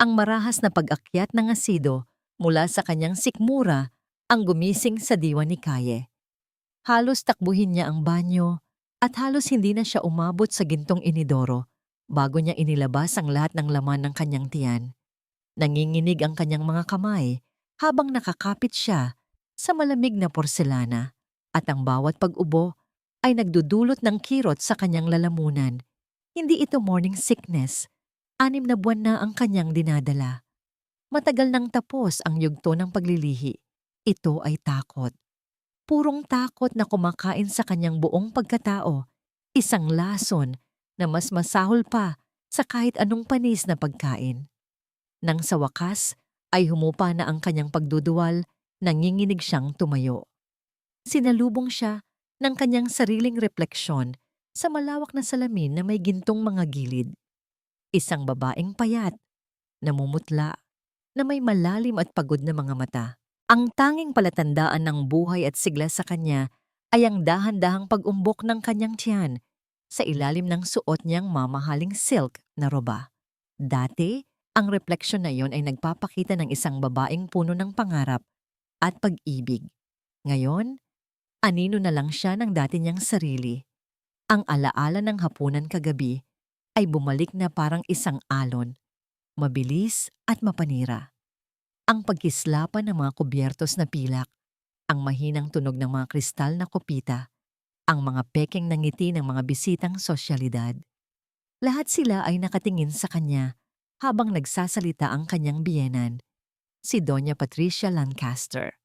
Ang marahas na pag-akyat ng asido mula sa kanyang sikmura ang gumising sa diwa ni Kaye. Halos takbuhin niya ang banyo at halos hindi na siya umabot sa gintong inidoro bago niya inilabas ang lahat ng laman ng kanyang tiyan. Nanginginig ang kanyang mga kamay habang nakakapit siya sa malamig na porselana at ang bawat pag-ubo ay nagdudulot ng kirot sa kanyang lalamunan. Hindi ito morning sickness. 6 na buwan na ang kanyang dinadala. Matagal nang tapos ang yugto ng paglilihi. Ito ay takot. Purong takot na kumakain sa kanyang buong pagkatao. Isang lason na mas masahol pa sa kahit anong panis na pagkain. Nang sa wakas ay humupa na ang kanyang pagduduwal, nanginginig siyang tumayo. Sinalubong siya ng kanyang sariling refleksyon sa malawak na salamin na may gintong mga gilid. Isang babaeng payat, namumutla, na may malalim at pagod na mga mata. Ang tanging palatandaan ng buhay at sigla sa kanya ay ang dahan-dahang pag-umbok ng kanyang tiyan sa ilalim ng suot niyang mamahaling silk na roba. Dati, ang refleksyon na iyon ay nagpapakita ng isang babaeng puno ng pangarap at pag-ibig. Ngayon, anino na lang siya ng dati niyang sarili. Ang alaala ng hapunan kagabi ay bumalik na parang isang alon, mabilis at mapanira. Ang pagkislapan ng mga kubyertos na pilak, ang mahinang tunog ng mga kristal na kopita, ang mga pekeng ng ngiti ng mga bisitang sosyalidad. Lahat sila ay nakatingin sa kanya habang nagsasalita ang kanyang biyenan, si Doña Patricia Lancaster.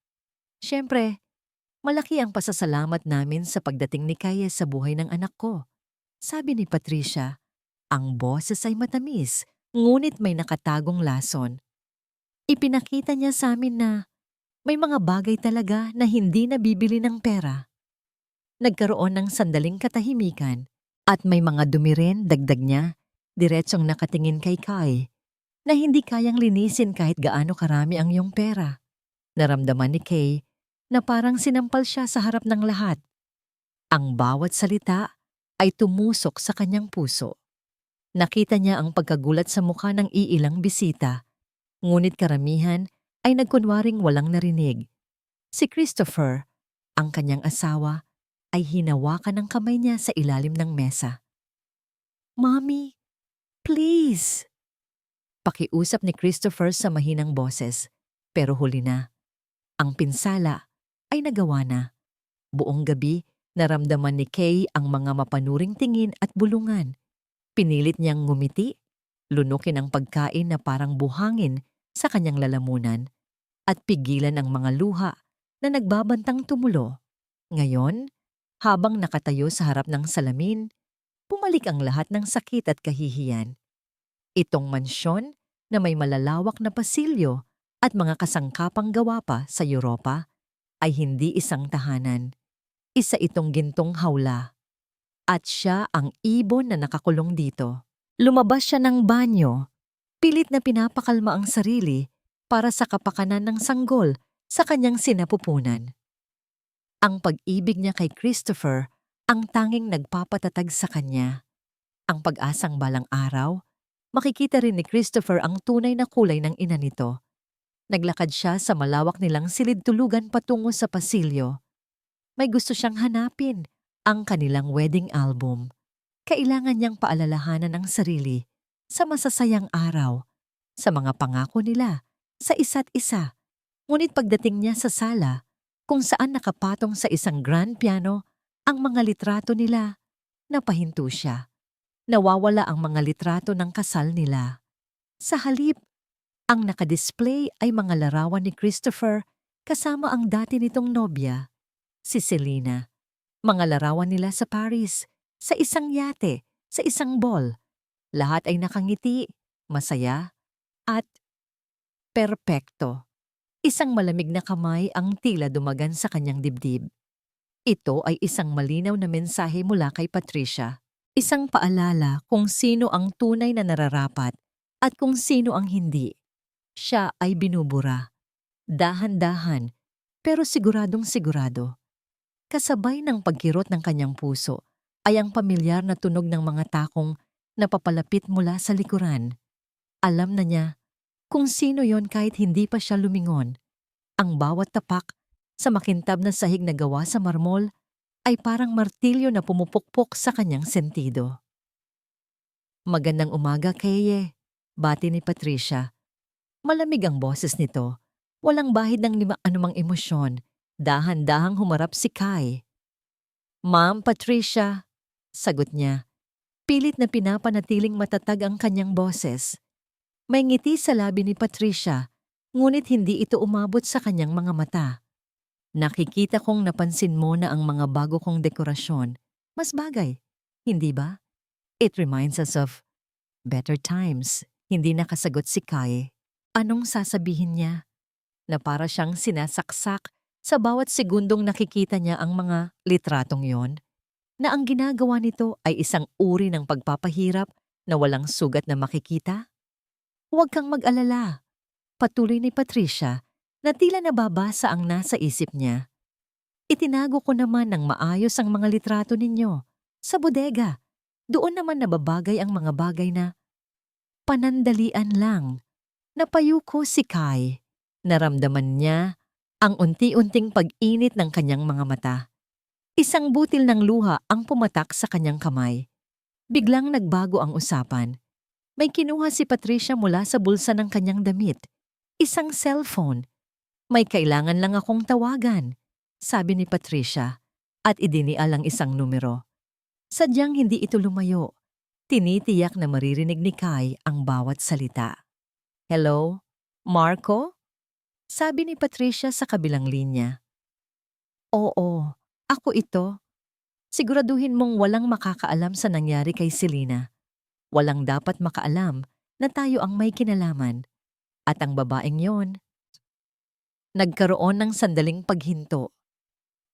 Siyempre, malaki ang pasasalamat namin sa pagdating ni Kaye sa buhay ng anak ko. Sabi ni Patricia, ang boses ay matamis, ngunit may nakatagong lason. Ipinakita niya sa amin na may mga bagay talaga na hindi nabibili ng pera. Nagkaroon ng sandaling katahimikan at may mga dumi rin, dagdag niya, diretsong nakatingin kay Kai, na hindi kayang linisin kahit gaano karami ang iyong pera. Naramdaman ni Kay na parang sinampal siya sa harap ng lahat. Ang bawat salita ay tumusok sa kanyang puso. Nakita niya ang pagkagulat sa mukha ng iilang bisita, ngunit karamihan ay nagkunwaring walang narinig. Si Christopher, ang kanyang asawa, ay hinawakan ng kamay niya sa ilalim ng mesa. "Mommy, please!" Pakiusap ni Christopher sa mahinang boses, pero huli na. Ang pinsala ay nagawa na. Buong gabi, naramdaman ni Kay ang mga mapanuring tingin at bulungan. Pinilit niyang ngumiti, lunukin ang pagkain na parang buhangin sa kanyang lalamunan, at pigilan ang mga luha na nagbabantang tumulo. Ngayon, habang nakatayo sa harap ng salamin, bumalik ang lahat ng sakit at kahihiyan. Itong mansyon na may malalawak na pasilyo at mga kasangkapang gawa pa sa Europa ay hindi isang tahanan. Isa itong gintong hawla. At siya ang ibon na nakakulong dito. Lumabas siya ng banyo, pilit na pinapakalma ang sarili para sa kapakanan ng sanggol sa kanyang sinapupunan. Ang pag-ibig niya kay Christopher ang tanging nagpapatatag sa kanya. Ang pag-asang balang araw, makikita rin ni Christopher ang tunay na kulay ng ina nito. Naglakad siya sa malawak nilang silid-tulugan patungo sa pasilyo. May gusto siyang hanapin, ang kanilang wedding album. Kailangan niyang paalalahanan ang sarili sa masasayang araw, sa mga pangako nila, sa isa't isa. Ngunit pagdating niya sa sala, kung saan nakapatong sa isang grand piano ang mga litrato nila, napahinto siya. Nawawala ang mga litrato ng kasal nila. Sa halip, ang nakadisplay ay mga larawan ni Christopher kasama ang dati nitong nobya, si Selena. Mga larawan nila sa Paris, sa isang yate, sa isang ball. Lahat ay nakangiti, masaya, at perpekto. Isang malamig na kamay ang tila dumagan sa kanyang dibdib. Ito ay isang malinaw na mensahe mula kay Patricia. Isang paalala kung sino ang tunay na nararapat at kung sino ang hindi. Siya ay binubura. Dahan-dahan, pero siguradong sigurado. Kasabay ng pagkirot ng kanyang puso ay ang pamilyar na tunog ng mga takong napapalapit mula sa likuran. Alam na niya kung sino yon kahit hindi pa siya lumingon. Ang bawat tapak sa makintab na sahig na gawa sa marmol ay parang martilyo na pumupukpok sa kanyang sentido. Magandang umaga, Kaye. Bati ni Patricia. Malamig ang boses nito. Walang bahid ng anumang emosyon. Dahan-dahang humarap si Kai. Ma'am Patricia, sagot niya. Pilit na pinapanatiling matatag ang kanyang boses. May ngiti sa labi ni Patricia, ngunit hindi ito umabot sa kanyang mga mata. Nakikita kong napansin mo na ang mga bago kong dekorasyon. Mas bagay, hindi ba? It reminds us of better times. Hindi nakasagot si Kai. Anong sasabihin niya? Na para siyang sinasaksak sa bawat segundong nakikita niya ang mga litratong yon, na ang ginagawa nito ay isang uri ng pagpapahirap na walang sugat na makikita? Huwag kang mag-alala. Patuloy ni Patricia na tila nababasa ang nasa isip niya. Itinago ko naman ng maayos ang mga litrato ninyo sa bodega. Doon naman nababagay ang mga bagay na panandalian lang. Napayuko si Kai. Naramdaman niya ang unti-unting pag-init ng kanyang mga mata. Isang butil ng luha ang pumatak sa kanyang kamay. Biglang nagbago ang usapan. May kinuha si Patricia mula sa bulsa ng kanyang damit. Isang cellphone. May kailangan lang akong tawagan, sabi ni Patricia, at idinial ang isang numero. Sadyang hindi ito lumayo. Tinitiyak na maririnig ni Kai ang bawat salita. Hello? Marco? Sabi ni Patricia sa kabilang linya. Oo, ako ito. Siguraduhin mong walang makakaalam sa nangyari kay Selena. Walang dapat makaalam na tayo ang may kinalaman. At ang babaeng yon. Nagkaroon ng sandaling paghinto.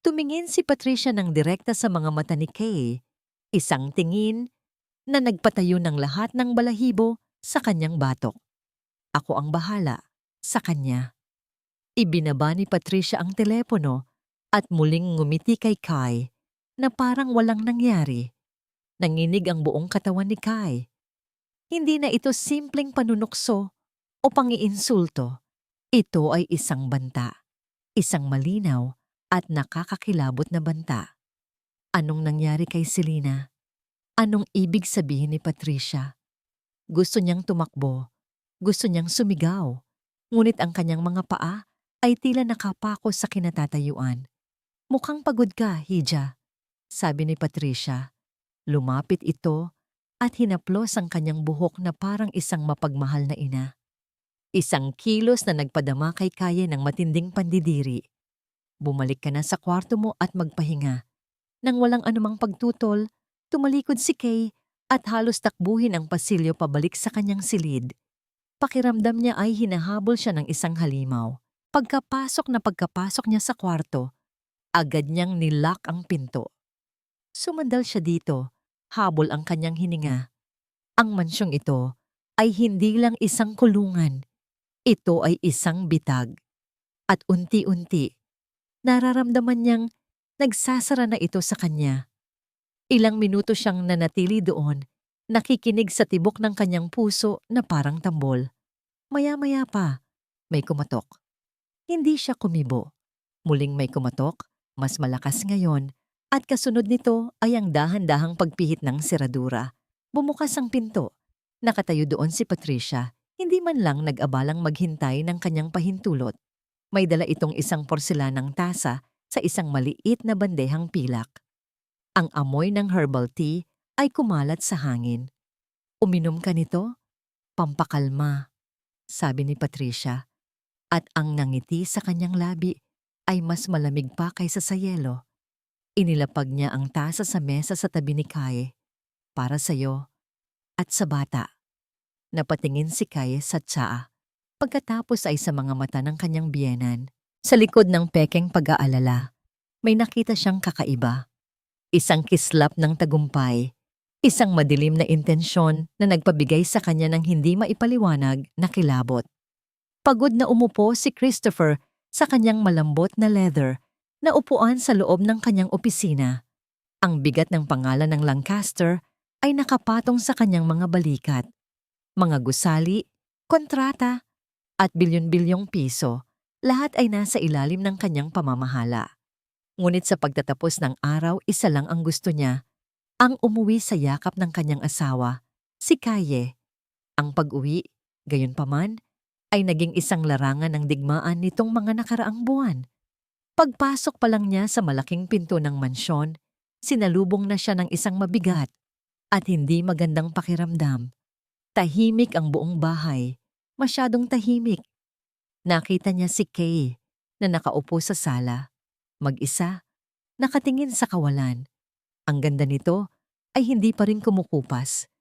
Tumingin si Patricia ng direkta sa mga mata ni Kay. Isang tingin na nagpatayo ng lahat ng balahibo sa kanyang batok. Ako ang bahala sa kanya. Ibinaba ni Patricia ang telepono at muling ngumiti kay Kai na parang walang nangyari. Nanginig ang buong katawan ni Kai. Hindi na ito simpleng panunukso o pangiinsulto. Ito ay isang banta. Isang malinaw at nakakakilabot na banta. Anong nangyari kay Selena? Anong ibig sabihin ni Patricia? Gusto niyang tumakbo. Gusto niyang sumigaw. Ngunit ang kanyang mga paa ay tila nakapako sa kinatatayuan. Mukhang pagod ka, Hija, sabi ni Patricia. Lumapit ito at hinaplos ang kanyang buhok na parang isang mapagmahal na ina. Isang kilos na nagpadama kay Kaye ng matinding pandidiri. Bumalik ka na sa kwarto mo at magpahinga. Nang walang anumang pagtutol, tumalikod si Kay at halos takbuhin ang pasilyo pabalik sa kanyang silid. Pakiramdam niya ay hinahabol siya ng isang halimaw. Pagkapasok niya sa kwarto, agad niyang nilock ang pinto. Sumandal siya dito, habol ang kanyang hininga. Ang mansyong ito ay hindi lang isang kulungan. Ito ay isang bitag. At unti-unti, nararamdaman niyang nagsasara na ito sa kanya. Ilang minuto siyang nanatili doon, nakikinig sa tibok ng kanyang puso na parang tambol. Maya-maya pa, may kumatok. Hindi siya kumibo. Muling may kumatok, mas malakas ngayon, at kasunod nito ay ang dahan-dahang pagpihit ng seradura. Bumukas ang pinto. Nakatayo doon si Patricia, hindi man lang nag-abalang maghintay ng kanyang pahintulot. May dala itong isang porselanang tasa sa isang maliit na bandehang pilak. Ang amoy ng herbal tea ay kumalat sa hangin. Uminom ka nito? Pampakalma, sabi ni Patricia. At ang nangiti sa kanyang labi ay mas malamig pa kaysa sa yelo. Inilapag niya ang tasa sa mesa sa tabi ni Kaye. Para sa'yo at sa bata. Napatingin si Kaye sa tsaa. Pagkatapos ay sa mga mata ng kanyang biyenan. Sa likod ng pekeng pag-aalala, may nakita siyang kakaiba. Isang kislap ng tagumpay. Isang madilim na intensyon na nagpabigay sa kanya ng hindi maipaliwanag na kilabot. Pagod na umupo si Christopher sa kanyang malambot na leather na upuan sa loob ng kanyang opisina. Ang bigat ng pangalan ng Lancaster ay nakapatong sa kanyang mga balikat. Mga gusali, kontrata, at bilyon-bilyong piso, lahat ay nasa ilalim ng kanyang pamamahala. Ngunit sa pagtatapos ng araw, isa lang ang gusto niya, ang umuwi sa yakap ng kanyang asawa, si Kaye. Ang pag-uwi, gayunpaman, ay naging isang larangan ng digmaan nitong mga nakaraang buwan. Pagpasok pa lang niya sa malaking pinto ng mansyon, sinalubong na siya ng isang mabigat at hindi magandang pakiramdam. Tahimik ang buong bahay, masyadong tahimik. Nakita niya si Kay na nakaupo sa sala, mag-isa, nakatingin sa kawalan. Ang ganda nito ay hindi pa rin kumukupas,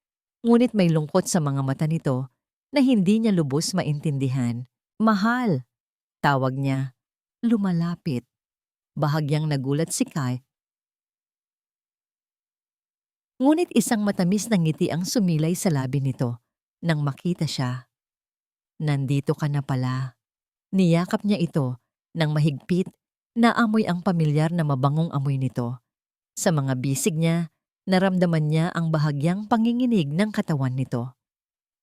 ngunit may lungkot sa mga mata nito na hindi niya lubos maintindihan. Mahal, tawag niya. Lumalapit. Bahagyang nagulat si Kai. Ngunit isang matamis na ngiti ang sumilay sa labi nito nang makita siya. Nandito ka na pala. Niyakap niya ito nang mahigpit na amoy ang pamilyar na mabangong amoy nito. Sa mga bisig niya, naramdaman niya ang bahagyang panginginig ng katawan nito.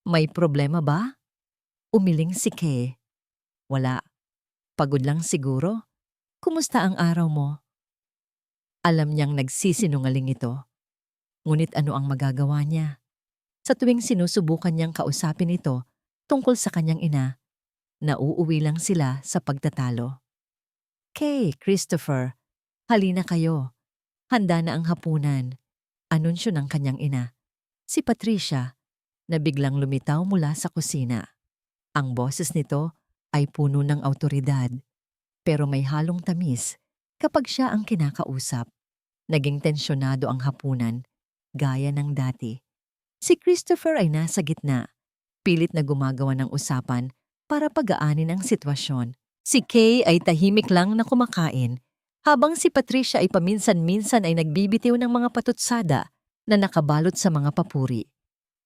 May problema ba? Umiling si Kay. Wala. Pagod lang siguro. Kumusta ang araw mo? Alam niyang nagsisinungaling ito. Ngunit ano ang magagawa niya? Sa tuwing sinusubukan niyang kausapin ito tungkol sa kanyang ina, nauuwi lang sila sa pagtatalo. Kay, Christopher, halina kayo. Handa na ang hapunan. Anunsyo ng kanyang ina. Si Patricia, na biglang lumitaw mula sa kusina. Ang boses nito ay puno ng awtoridad, pero may halong tamis kapag siya ang kinakausap. Naging tensyonado ang hapunan, gaya ng dati. Si Christopher ay nasa gitna, pilit na gumagawa ng usapan para pagaanin ang sitwasyon. Si Kay ay tahimik lang na kumakain, habang si Patricia ay paminsan-minsan ay nagbibitiw ng mga patutsada na nakabalot sa mga papuri.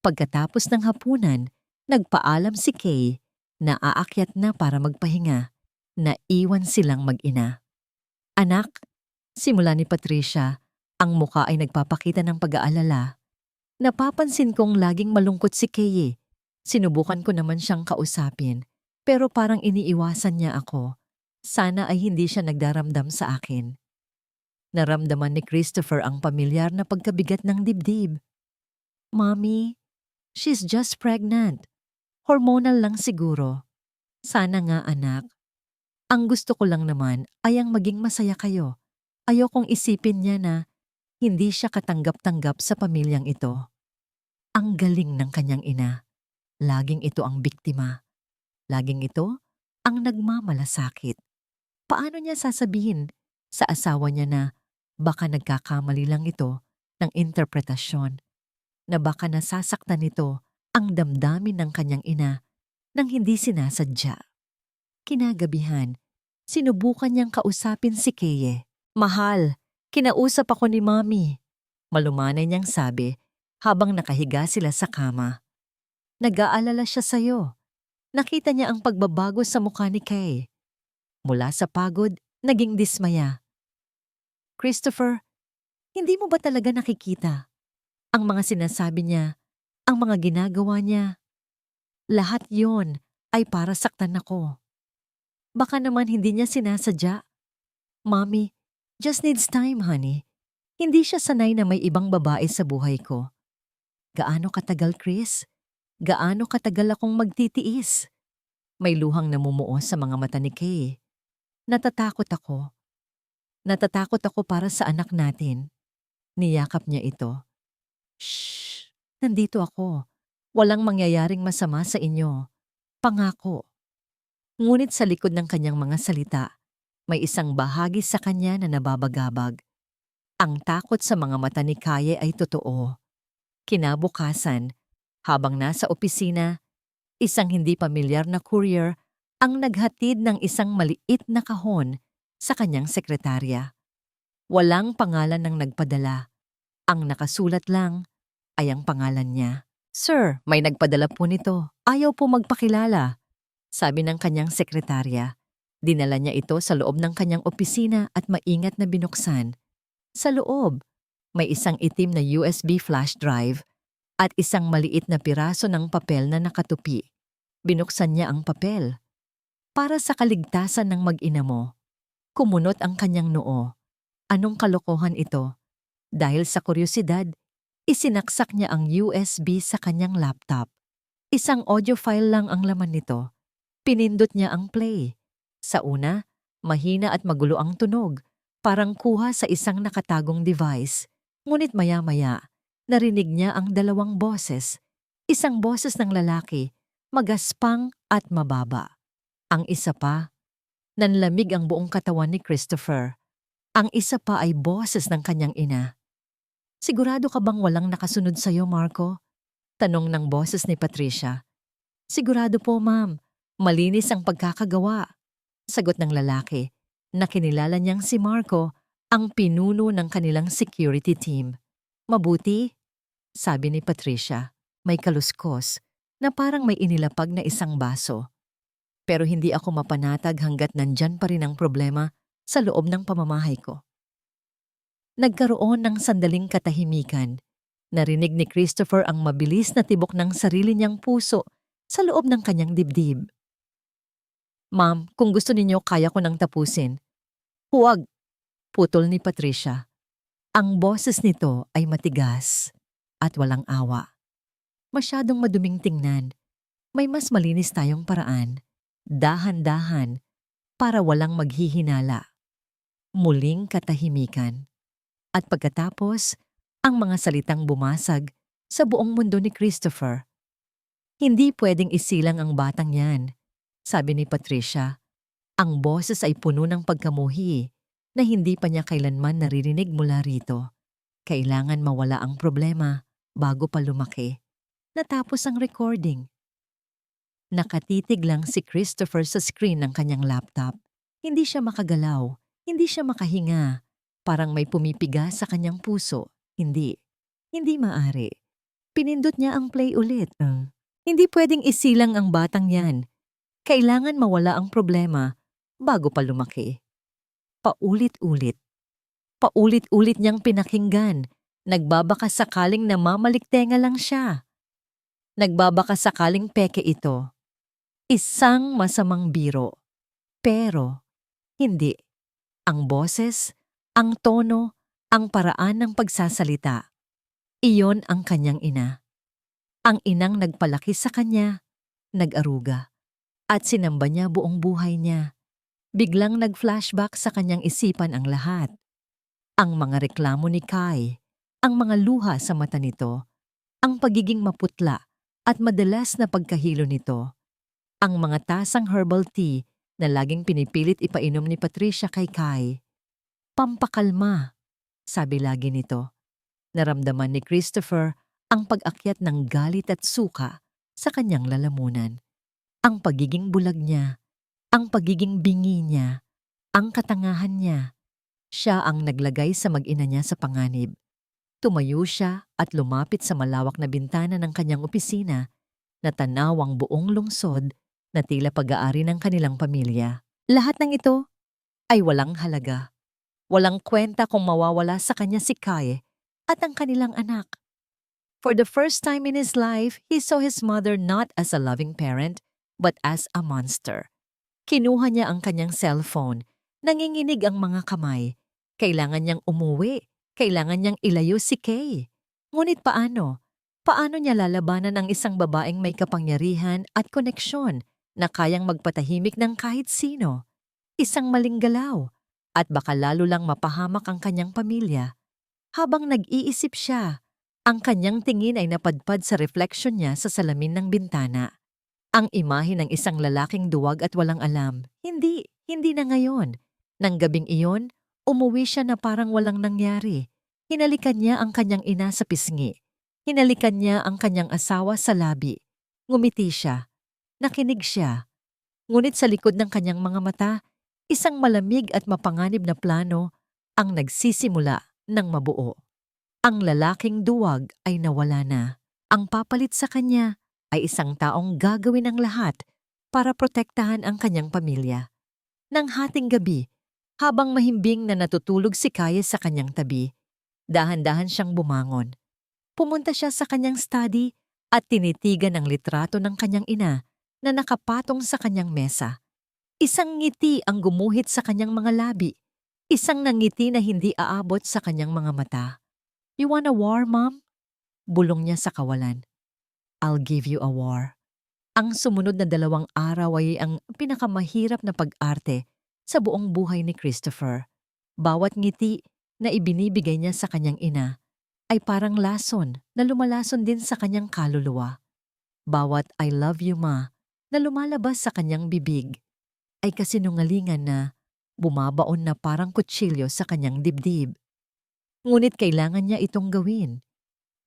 Pagkatapos ng hapunan, nagpaalam si Kay na aakyat na para magpahinga. Naiwan silang mag-ina. Anak, simula ni Patricia, ang muka ay nagpapakita ng pag-aalala. Napapansin kong laging malungkot si Kay. Sinubukan ko naman siyang kausapin, pero parang iniiwasan niya ako. Sana ay hindi siya nagdaramdam sa akin. Naramdaman ni Christopher ang pamilyar na pagkabigat ng dibdib. Mommy, she's just pregnant. Hormonal lang siguro. Sana nga anak. Ang gusto ko lang naman ay ang maging masaya kayo. Ayokong isipin niya na hindi siya katanggap-tanggap sa pamilyang ito. Ang galing ng kanyang ina. Laging ito ang biktima. Laging ito ang nagmamalasakit. Paano niya sasabihin sa asawa niya na baka nagkakamali lang ito ng interpretasyon, na baka nasasaktan nito ang damdamin ng kanyang ina nang hindi sinasadya? Kinagabihan, sinubukan niyang kausapin si Keye. Mahal, kinausap ako ni Mommy. Malumanay niyang sabi habang nakahiga sila sa kama. Nag-aalala siya sa'yo. Nakita niya ang pagbabago sa mukha ni Kay. Mula sa pagod, naging dismaya. Christopher, hindi mo ba talaga nakikita ang mga sinasabi niya, ang mga ginagawa niya? Lahat yon ay para saktan ako. Baka naman hindi niya sinasadya. Mommy, just needs time, honey. Hindi siya sanay na may ibang babae sa buhay ko. Gaano katagal, Chris? Gaano katagal akong magtitiis? May luhang namumuo sa mga mata ni Kay. Natatakot ako. Natatakot ako para sa anak natin. Niyakap niya ito. Shh! Nandito ako. Walang mangyayaring masama sa inyo. Pangako. Ngunit sa likod ng kanyang mga salita, may isang bahagi sa kanya na nababagabag. Ang takot sa mga mata ni Kaye ay totoo. Kinabukasan, habang nasa opisina, isang hindi pamilyar na courier ang naghatid ng isang maliit na kahon sa kanyang sekretarya. Walang pangalan ng nagpadala. Ang nakasulat lang ay ang pangalan niya. Sir, may nagpadala po nito. Ayaw po magpakilala, sabi ng kanyang sekretarya. Dinala niya ito sa loob ng kanyang opisina at maingat na binuksan. Sa loob, may isang itim na USB flash drive at isang maliit na piraso ng papel na nakatupi. Binuksan niya ang papel. Para sa kaligtasan ng mag-ina mo, kumunot ang kanyang noo. Anong kalokohan ito? Dahil sa kuryosidad, isinaksak niya ang USB sa kanyang laptop. Isang audio file lang ang laman nito. Pinindot niya ang play. Sa una, mahina at magulo ang tunog, parang kuha sa isang nakatagong device. Ngunit maya-maya, narinig niya ang dalawang boses. Isang boses ng lalaki, magaspang at mababa. Ang isa pa, nanlamig ang buong katawan ni Christopher. Ang isa pa ay boses ng kanyang ina. Sigurado ka bang walang nakasunod sa'yo, Marco? Tanong ng boses ni Patricia. Sigurado po, ma'am. Malinis ang pagkakagawa. Sagot ng lalaki, na kinilala niyang si Marco, ang pinuno ng kanilang security team. Mabuti? Sabi ni Patricia, may kaluskos, na parang may inilapag na isang baso. Pero hindi ako mapanatag hanggat nandyan pa rin ang problema sa loob ng pamamahay ko. Nagkaroon ng sandaling katahimikan. Narinig ni Christopher ang mabilis na tibok ng sarili niyang puso sa loob ng kanyang dibdib. Ma'am, kung gusto ninyo, kaya ko nang tapusin. Huwag, putol ni Patricia. Ang boses nito ay matigas at walang awa. Masyadong maduming tingnan. May mas malinis tayong paraan. Dahan-dahan para walang maghihinala. Muling katahimikan. At pagkatapos, ang mga salitang bumasag sa buong mundo ni Christopher. Hindi pwedeng isilang ang batang yan, sabi ni Patricia. Ang boses ay puno ng pagkamuhi na hindi pa niya kailanman naririnig mula rito. Kailangan mawala ang problema bago pa lumaki. Natapos ang recording. Nakatitig lang si Christopher sa screen ng kanyang laptop. Hindi siya makagalaw, hindi siya makahinga. Parang may pumipiga sa kanyang puso. Hindi maaari. Pinindot niya ang play ulit. Hindi pwedeng isilang ang batang yan. Kailangan mawala ang problema bago pa lumaki. Paulit-ulit. Paulit-ulit niyang pinakinggan. Nagbabaka sakaling namamaliktenga lang siya. Nagbabaka sakaling peke ito. Isang masamang biro. Pero, hindi. Ang boses, ang tono, ang paraan ng pagsasalita. Iyon ang kanyang ina. Ang inang nagpalaki sa kanya, nag-aruga, at sinamba niya buong buhay niya. Biglang nag-flashback sa kanyang isipan ang lahat. Ang mga reklamo ni Kai, ang mga luha sa mata nito, ang pagiging maputla at madalas na pagkahilo nito, ang mga tasang herbal tea na laging pinipilit ipainom ni Patricia kay Kai. Pampakalma, sabi lagi nito. Naramdaman ni Christopher ang pag-akyat ng galit at suka sa kanyang lalamunan. Ang pagiging bulag niya, ang pagiging bingi niya, ang katangahan niya. Siya ang naglagay sa mag-ina niya sa panganib. Tumayo siya at lumapit sa malawak na bintana ng kanyang opisina na tanaw ang buong lungsod na tila pag-aari ng kanilang pamilya. Lahat ng ito ay walang halaga. Walang kwenta kung mawawala sa kanya si Kai at ang kanilang anak. For the first time in his life, he saw his mother not as a loving parent, but as a monster. Kinuha niya ang kanyang cellphone. Nanginginig ang mga kamay. Kailangan niyang umuwi. Kailangan niyang ilayo si Kay. Ngunit paano? Paano niya lalabanan ang isang babaeng may kapangyarihan at koneksyon na kayang magpatahimik ng kahit sino? Isang maling galaw. At baka lalo lang mapahamak ang kanyang pamilya. Habang nag-iisip siya, ang kanyang tingin ay napadpad sa refleksyon niya sa salamin ng bintana. Ang imahe ng isang lalaking duwag at walang alam. Hindi na ngayon. Nang gabing iyon, umuwi siya na parang walang nangyari. Hinalikan niya ang kanyang ina sa pisngi. Hinalikan niya ang kanyang asawa sa labi. Ngumiti siya. Nakinig siya. Ngunit sa likod ng kanyang mga mata, isang malamig at mapanganib na plano ang nagsisimula ng mabuo. Ang lalaking duwag ay nawala na. Ang papalit sa kanya ay isang taong gagawin ang lahat para protektahan ang kanyang pamilya. Nang hating gabi, habang mahimbing na natutulog si Kaya sa kanyang tabi, dahan-dahan siyang bumangon. Pumunta siya sa kanyang study at tinitigan ang litrato ng kanyang ina na nakapatong sa kanyang mesa. Isang ngiti ang gumuhit sa kanyang mga labi. Isang nangiti na hindi aabot sa kanyang mga mata. You want a war, Mom? Bulong niya sa kawalan. I'll give you a war. Ang sumunod na 2 araw ay ang pinakamahirap na pag-arte sa buong buhay ni Christopher. Bawat ngiti na ibinibigay niya sa kanyang ina ay parang lason na lumalason din sa kanyang kaluluwa. Bawat I love you, Ma, na lumalabas sa kanyang bibig ay kasinungalingan na bumabaon na parang kutsilyo sa kanyang dibdib. Ngunit kailangan niya itong gawin.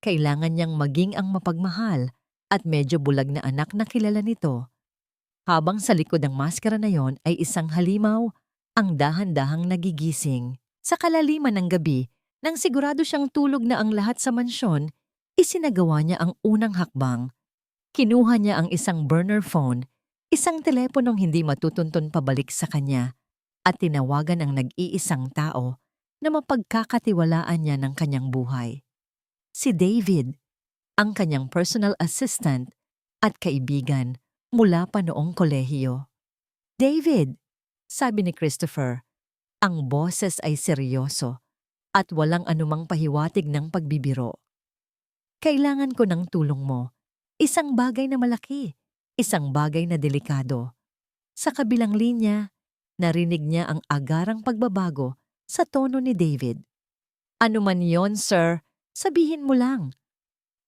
Kailangan niyang maging ang mapagmahal at medyo bulag na anak na kilala nito. Habang sa likod ng maskara na yon ay isang halimaw, ang dahan-dahang nagigising. Sa kalaliman ng gabi, nang sigurado siyang tulog na ang lahat sa mansyon, isinagawa niya ang unang hakbang. Kinuha niya ang isang burner phone, isang teleponong hindi matutuntun pabalik sa kanya, at tinawagan ang nag-iisang tao na mapagkakatiwalaan niya ng kanyang buhay. Si David, ang kanyang personal assistant at kaibigan mula pa noong kolehiyo. David, sabi ni Christopher, ang boses ay seryoso at walang anumang pahiwatig ng pagbibiro. Kailangan ko ng tulong mo. Isang bagay na malaki, isang bagay na delikado. Sa kabilang linya, narinig niya ang agarang pagbabago sa tono ni David. Ano man yon, sir, sabihin mo lang.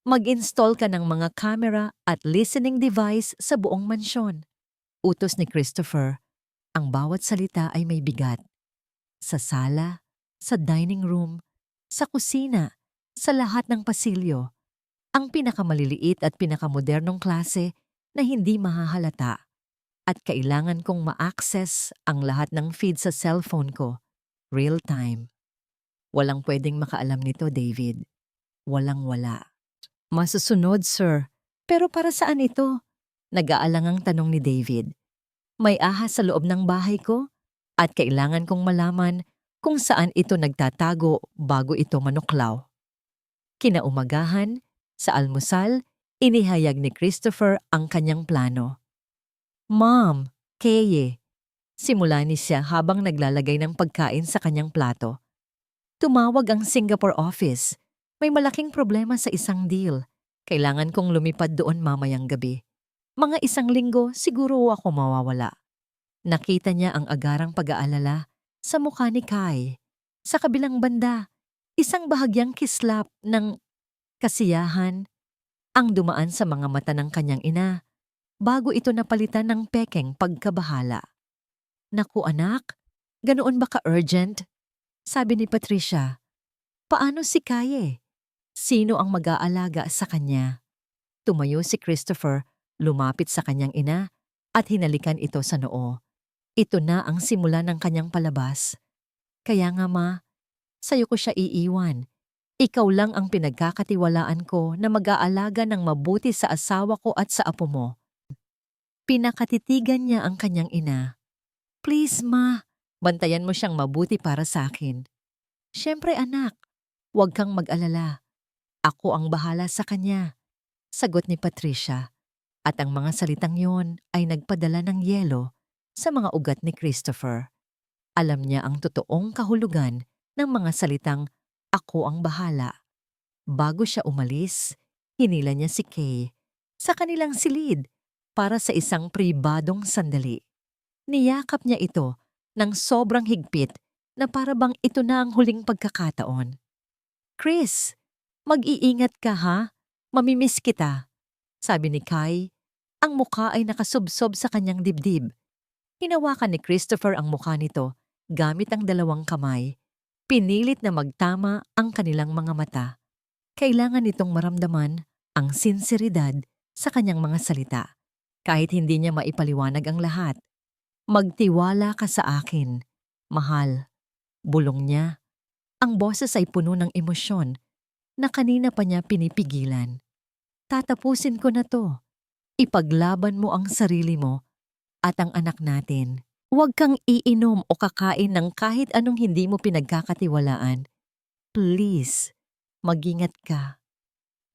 Mag-install ka ng mga camera at listening device sa buong mansyon. Utos ni Christopher, ang bawat salita ay may bigat. Sa sala, sa dining room, sa kusina, sa lahat ng pasilyo. Ang pinakamaliliit at pinakamodernong klase na hindi mahahalata. At kailangan kong ma-access ang lahat ng feed sa cellphone ko. Real time. Walang pwedeng makaalam nito, David. Walang-wala. Masusunod, sir. Pero para saan ito? Nag-aalangang tanong ni David. May ahas sa loob ng bahay ko at kailangan kong malaman kung saan ito nagtatago bago ito manuklaw. Kinaumagahan, sa almusal, inihayag ni Christopher ang kanyang plano. Mom, Keye. Simula ni siya habang naglalagay ng pagkain sa kanyang plato. Tumawag ang Singapore office. May malaking problema sa isang deal. Kailangan kong lumipad doon mamayang gabi. Mga 1 linggo siguro ako mawawala. Nakita niya ang agarang pag-aalala sa mukha ni Kai. Sa kabilang banda, isang bahagyang kislap ng kasiyahan ang dumaan sa mga mata ng kanyang ina bago ito napalitan ng pekeng pagkabahala. Naku anak, ganoon ba ka-urgent? Sabi ni Patricia. Paano si Kaye? Sino ang mag-aalaga sa kanya? Tumayo si Christopher, lumapit sa kanyang ina at hinalikan ito sa noo. Ito na ang simula ng kanyang palabas. Kaya nga ma, sa'yo ko siya iiwan. Ikaw lang ang pinagkakatiwalaan ko na mag-aalaga ng mabuti sa asawa ko at sa apo mo. Pinakatitigan niya ang kanyang ina. Please ma, bantayan mo siyang mabuti para sa akin. Siyempre anak, huwag kang mag-alala. Ako ang bahala sa kanya, sagot ni Patricia. At ang mga salitang yon ay nagpadala ng yelo sa mga ugat ni Christopher. Alam niya ang totoong kahulugan ng mga salitang ako ang bahala. Bago siya umalis, hinila niya si Kay sa kanilang silid para sa isang pribadong sandali. Niyakap niya ito ng sobrang higpit na para bang ito na ang huling pagkakataon. Chris, mag-iingat ka ha? Mamimiss kita, sabi ni Kai. Ang mukha ay nakasubsob sa kanyang dibdib. Hinawakan ni Christopher ang mukha nito gamit ang 2 kamay. Pinilit na magtama ang kanilang mga mata. Kailangan nitong maramdaman ang sinseridad sa kanyang mga salita. Kahit hindi niya maipaliwanag ang lahat. Magtiwala ka sa akin, mahal. Bulong niya. Ang boses ay puno ng emosyon na kanina pa niya pinipigilan. Tatapusin ko na to. Ipaglaban mo ang sarili mo at ang anak natin. Huwag kang iinom o kakain ng kahit anong hindi mo pinagkakatiwalaan. Please, mag-ingat ka.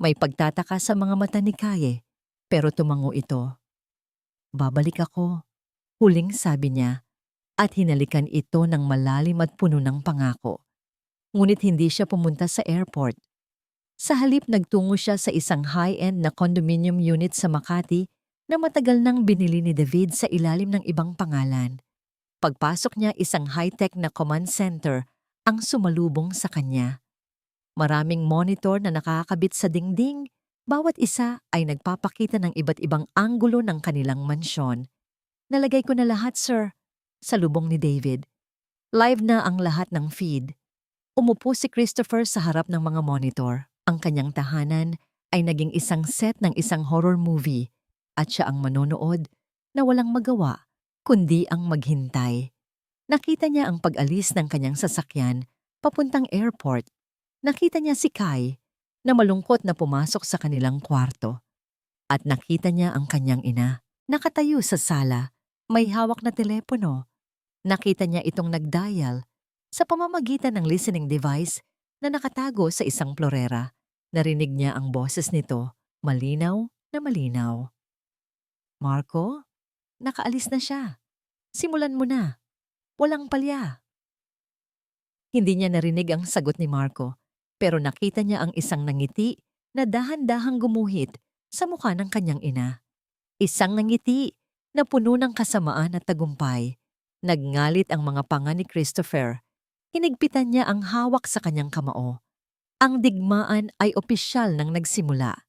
May pagtataka sa mga mata ni Kaye, pero tumango ito. Babalik ako. Huling sabi niya at hinalikan ito ng malalim at puno ng pangako. Ngunit hindi siya pumunta sa airport. Sa halip nagtungo siya sa isang high-end na condominium unit sa Makati na matagal nang binili ni David sa ilalim ng ibang pangalan. Pagpasok niya, isang high-tech na command center ang sumalubong sa kanya. Maraming monitor na nakakabit sa dingding, bawat isa ay nagpapakita ng iba't ibang anggulo ng kanilang mansyon. "Nalagay ko na lahat, sir," salubong ni David. Live na ang lahat ng feed. Umupo si Christopher sa harap ng mga monitor. Ang kanyang tahanan ay naging isang set ng isang horror movie at siya ang manonood na walang magawa kundi ang maghintay. Nakita niya ang pag-alis ng kanyang sasakyan papuntang airport. Nakita niya si Kai na malungkot na pumasok sa kanilang kwarto. At nakita niya ang kanyang ina, nakatayo sa sala, may hawak na telepono. Nakita niya itong nagdial sa pamamagitan ng listening device na nakatago sa isang florera. Narinig niya ang boses nito, malinaw na malinaw. "Marco, nakaalis na siya. Simulan mo na. Walang palya." Hindi niya narinig ang sagot ni Marco, pero nakita niya ang isang nangiti na dahan-dahang gumuhit sa mukha ng kanyang ina. Isang nangiti na puno ng kasamaan at tagumpay. Nagngalit ang mga panga ni Christopher. Hinigpitan niya ang hawak sa kanyang kamao. Ang digmaan ay opisyal nang nagsimula.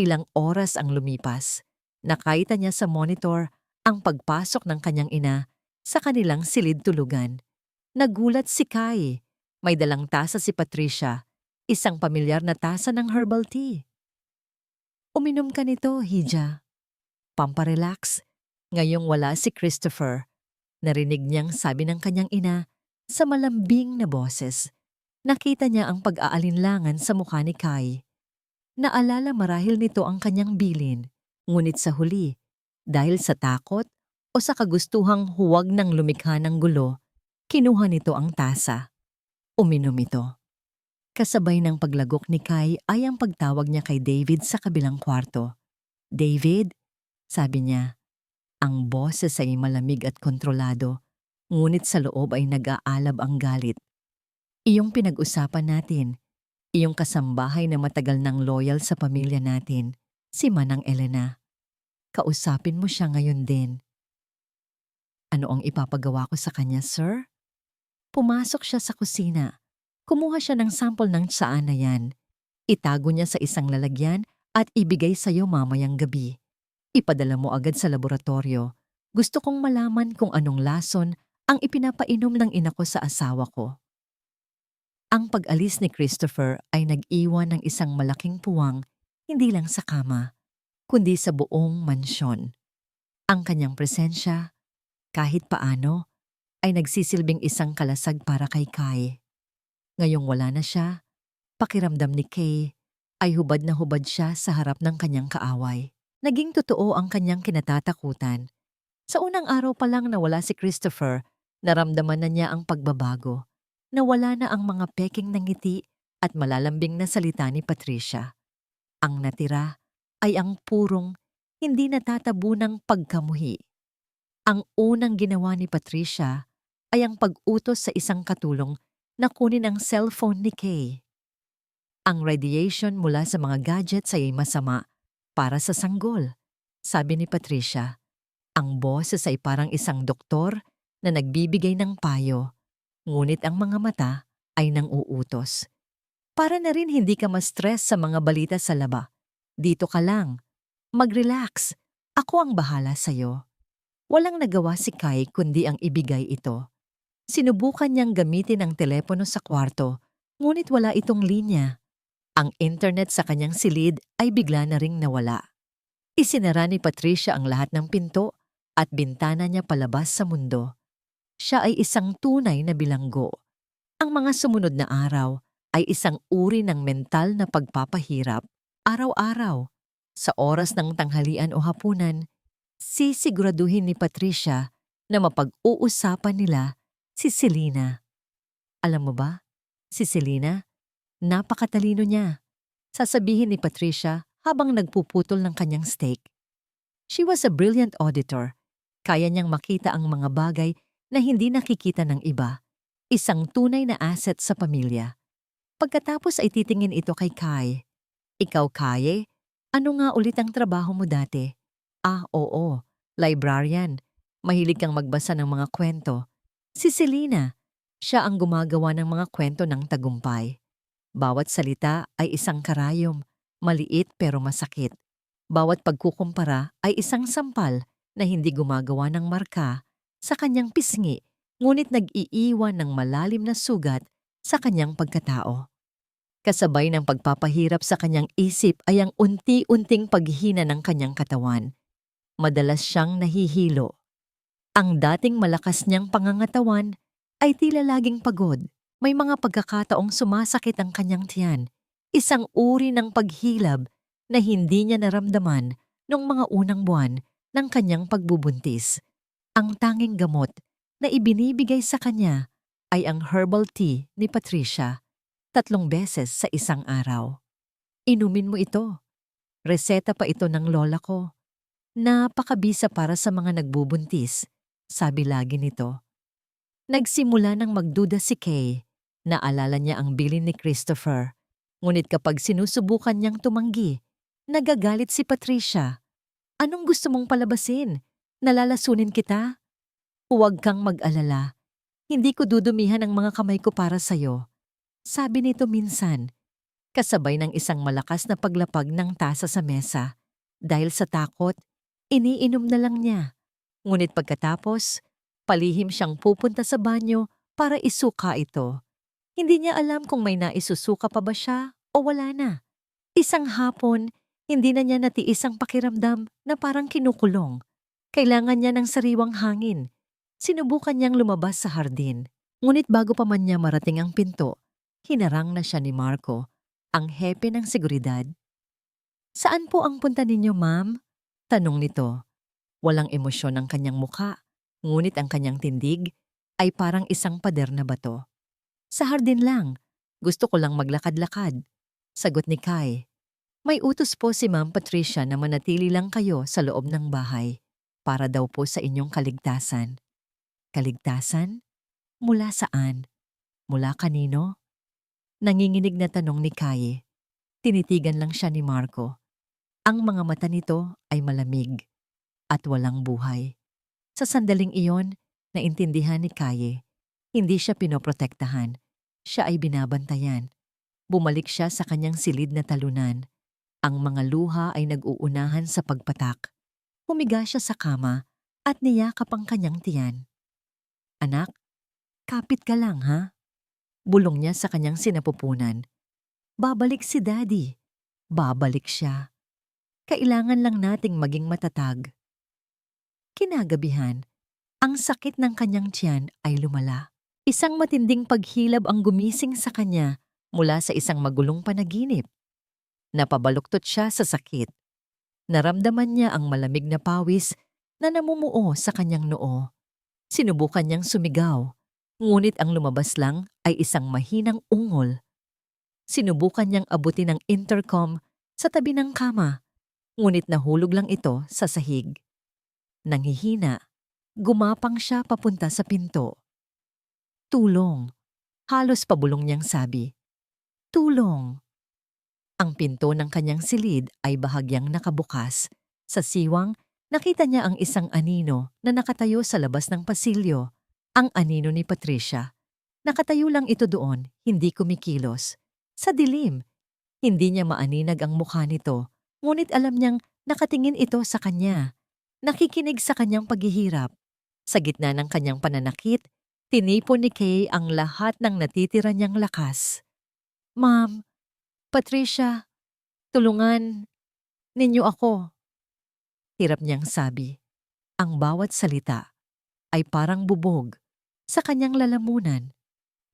Ilang oras ang lumipas. Nakita niya sa monitor ang pagpasok ng kanyang ina sa kanilang silid tulugan. Nagulat si Kai. May dalang tasa si Patricia, isang pamilyar na tasa ng herbal tea. "Uminom ka nito, Hija. Pamparelax." Ngayong wala si Christopher, narinig niyang sabi ng kanyang ina sa malambing na boses. Nakita niya ang pag-aalinlangan sa mukha ni Kai. Naalala marahil nito ang kanyang bilin, ngunit sa huli, dahil sa takot o sa kagustuhang huwag nang lumikha ng gulo, kinuha nito ang tasa. Uminom ito. Kasabay ng paglagok ni Kai ay ang pagtawag niya kay David sa kabilang kwarto. "David," sabi niya. Ang boses ay malamig at kontrolado, ngunit sa loob ay nag-aalab ang galit. "Iyong pinag-usapan natin, iyong kasambahay na matagal nang loyal sa pamilya natin, si Manang Elena. Kausapin mo siya ngayon din." "Ano ang ipapagawa ko sa kanya, sir?" Pumasok siya sa kusina. Kumuha siya ng sample ng tsaan na yan. Itago niya sa isang lalagyan at ibigay sa'yo mamayang gabi. Ipadala mo agad sa laboratorio. Gusto kong malaman kung anong lason ang ipinapainom ng ina ko sa asawa ko. Ang pag-alis ni Christopher ay nag-iwan ng isang malaking puwang hindi lang sa kama, kundi sa buong mansyon. Ang kanyang presensya, kahit paano, ay nagsisilbing isang kalasag para kay Kai. Ngayong wala na siya, pakiramdam ni Kay ay hubad na hubad siya sa harap ng kanyang kaaway. Naging totoo ang kanyang kinatatakutan. Sa unang araw pa lang na wala si Christopher, naramdaman na niya ang pagbabago. Nawala na ang mga peking na ngiti at malalambing na salita ni Patricia. Ang natira ay ang purong, hindi natatabunang pagkamuhi. Ang unang ginawa ni Patricia ay ang pag-utos sa isang katulong na kunin ang cellphone ni Kay. "Ang radiation mula sa mga gadgets ay masama para sa sanggol," sabi ni Patricia. Ang boses ay parang isang doktor na nagbibigay ng payo. Ngunit ang mga mata ay nang-uutos. "Para na rin hindi ka ma-stress sa mga balita sa laba. Dito ka lang. Mag-relax. Ako ang bahala sa'yo." Walang nagawa si Kai kundi ang ibigay ito. Sinubukan niyang gamitin ang telepono sa kwarto, ngunit wala itong linya. Ang internet sa kanyang silid ay bigla na ring nawala. Isinara ni Patricia ang lahat ng pinto at bintana niya palabas sa mundo. Siya ay isang tunay na bilanggo. Ang mga sumunod na araw ay isang uri ng mental na pagpapahirap. Araw-araw, sa oras ng tanghalian o hapunan, sisiguraduhin ni Patricia na mapag-uusapan nila si Selena. Alam mo ba, si Selena, napakatalino niya. Sasabihin ni Patricia habang nagpuputol ng kanyang steak. She was a brilliant auditor. Kaya niyang makita ang mga bagay na hindi nakikita ng iba. Isang tunay na asset sa pamilya. Pagkatapos ay titingin ito kay Kai. Ikaw, Kai, ano nga ulit ang trabaho mo dati? Ah, oo, librarian. Mahilig kang magbasa ng mga kwento. Si Selena, siya ang gumagawa ng mga kwento ng tagumpay. Bawat salita ay isang karayom, maliit pero masakit. Bawat pagkukumpara ay isang sampal na hindi gumagawa ng marka sa kanyang pisngi, ngunit nag-iiwan ng malalim na sugat sa kanyang pagkatao. Kasabay ng pagpapahirap sa kanyang isip ay ang unti-unting paghina ng kanyang katawan. Madalas siyang nahihilo. Ang dating malakas niyang pangangatawan ay tila laging pagod. May mga pagkakataong sumasakit ang kanyang tiyan. Isang uri ng paghilab na hindi niya naramdaman noong mga unang buwan ng kanyang pagbubuntis. Ang tanging gamot na ibinibigay sa kanya ay ang herbal tea ni Patricia, 3 beses sa isang araw. Inumin mo ito. Reseta pa ito ng lola ko. Napakabisa para sa mga nagbubuntis, sabi lagi nito. Nagsimula nang magduda si Kay. Naalala niya ang bilin ni Christopher. Ngunit kapag sinusubukan niyang tumanggi, nagagalit si Patricia. Anong gusto mong palabasin? Nalalasunin kita? Huwag kang mag-alala. Hindi ko dudumihan ang mga kamay ko para sa'yo. Sabi nito minsan, kasabay ng isang malakas na paglapag ng tasa sa mesa. Dahil sa takot, iniinom na lang niya. Ngunit pagkatapos, palihim siyang pupunta sa banyo para isuka ito. Hindi niya alam kung may naisusuka pa ba siya o wala na. Isang hapon, hindi na niya natiis ang pakiramdam na parang kinukulong. Kailangan niya ng sariwang hangin. Sinubukan niyang lumabas sa hardin. Ngunit bago pa man niya marating ang pinto, hinarang na siya ni Marco, ang hepe ng seguridad. Saan po ang punta ninyo, ma'am? Tanong nito. Walang emosyon ang kanyang mukha, ngunit ang kanyang tindig ay parang isang pader na bato. Sa hardin lang, gusto ko lang maglakad-lakad. Sagot ni Kai. May utos po si Ma'am Patricia na manatili lang kayo sa loob ng bahay para daw po sa inyong kaligtasan. Kaligtasan? Mula saan? Mula kanino? Nanginginig na tanong ni Kai. Tinitigan lang siya ni Marco. Ang mga mata nito ay malamig at walang buhay. Sa sandaling iyon, naintindihan ni Kai. Hindi siya pinoprotektahan. Siya ay binabantayan. Bumalik siya sa kanyang silid na talunan. Ang mga luha ay nag-uunahan sa pagpatak. Humiga siya sa kama at niyakap ang kanyang tiyan. Anak, kapit ka lang ha? Bulong niya sa kanyang sinapupunan. Babalik si Daddy. Babalik siya. Kailangan lang nating maging matatag. Kinagabihan, ang sakit ng kanyang tiyan ay lumala. Isang matinding paghilab ang gumising sa kanya mula sa isang magulong panaginip. Napabaluktot siya sa sakit. Naramdaman niya ang malamig na pawis na namumuo sa kanyang noo. Sinubukan niyang sumigaw, ngunit ang lumabas lang ay isang mahinang ungol. Sinubukan niyang abutin ang intercom sa tabi ng kama, ngunit nahulog lang ito sa sahig. Nanghihina, gumapang siya papunta sa pinto. Tulong. Halos pabulong niyang sabi. Tulong. Ang pinto ng kanyang silid ay bahagyang nakabukas. Sa siwang, nakita niya ang isang anino na nakatayo sa labas ng pasilyo. Ang anino ni Patricia. Nakatayo lang ito doon, hindi kumikilos. Sa dilim, hindi niya maaninag ang mukha nito, ngunit alam niyang nakatingin ito sa kanya. Nakikinig sa kanyang paghihirap. Sa gitna ng kanyang pananakit, tinipon ni Kay ang lahat ng natitira niyang lakas. Ma'am, Patricia, tulungan ninyo ako. Hirap niyang sabi. Ang bawat salita ay parang bubog sa kanyang lalamunan.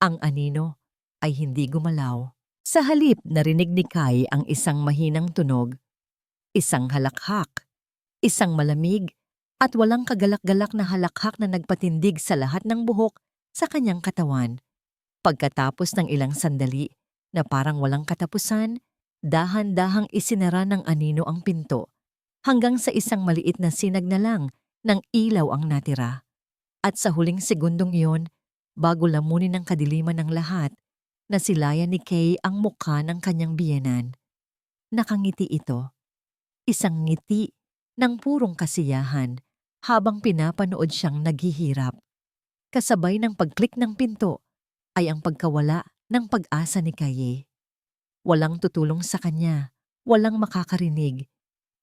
Ang anino ay hindi gumalaw. Sa halip narinig ni Kai ang isang mahinang tunog, isang halakhak, isang malamig at walang kagalak-galak na halakhak na nagpatindig sa lahat ng buhok sa kanyang katawan. Pagkatapos ng ilang sandali na parang walang katapusan, dahan-dahang isinara ng anino ang pinto hanggang sa isang maliit na sinag na lang ng ilaw ang natira. At sa huling segundong iyon, bago lamunin ng kadiliman ng lahat, nasilayan ni Kay ang mukha ng kanyang biyenan. Nakangiti ito. Isang ngiti ng purong kasiyahan habang pinapanood siyang naghihirap. Kasabay ng pag-click ng pinto ay ang pagkawala ng pag-asa ni Kaye. Walang tutulong sa kanya, walang makakarinig.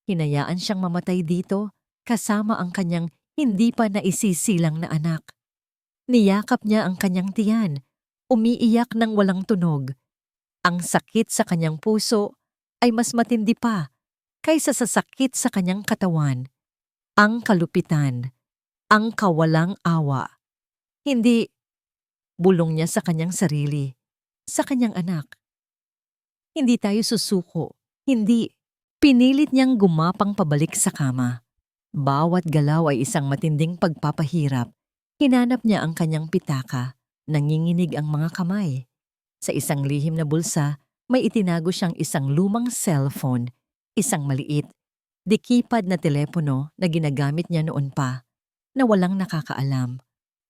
Hinayaan siyang mamatay dito kasama ang kanyang hindi pa naisisilang na anak. Niyakap niya ang kanyang tiyan, umiiyak ng walang tunog. Ang sakit sa kanyang puso ay mas matindi pa kaysa sa sakit sa kanyang katawan. Ang kalupitan, ang kawalang awa. Hindi, bulong niya sa kanyang sarili, sa kanyang anak. Hindi tayo susuko, hindi. Pinilit niyang gumapang pabalik sa kama. Bawat galaw ay isang matinding pagpapahirap. Hinanap niya ang kanyang pitaka, nanginginig ang mga kamay. Sa isang lihim na bulsa, may itinago siyang isang lumang cellphone, isang maliit, di-keypad na telepono na ginagamit niya noon pa, na walang nakakaalam.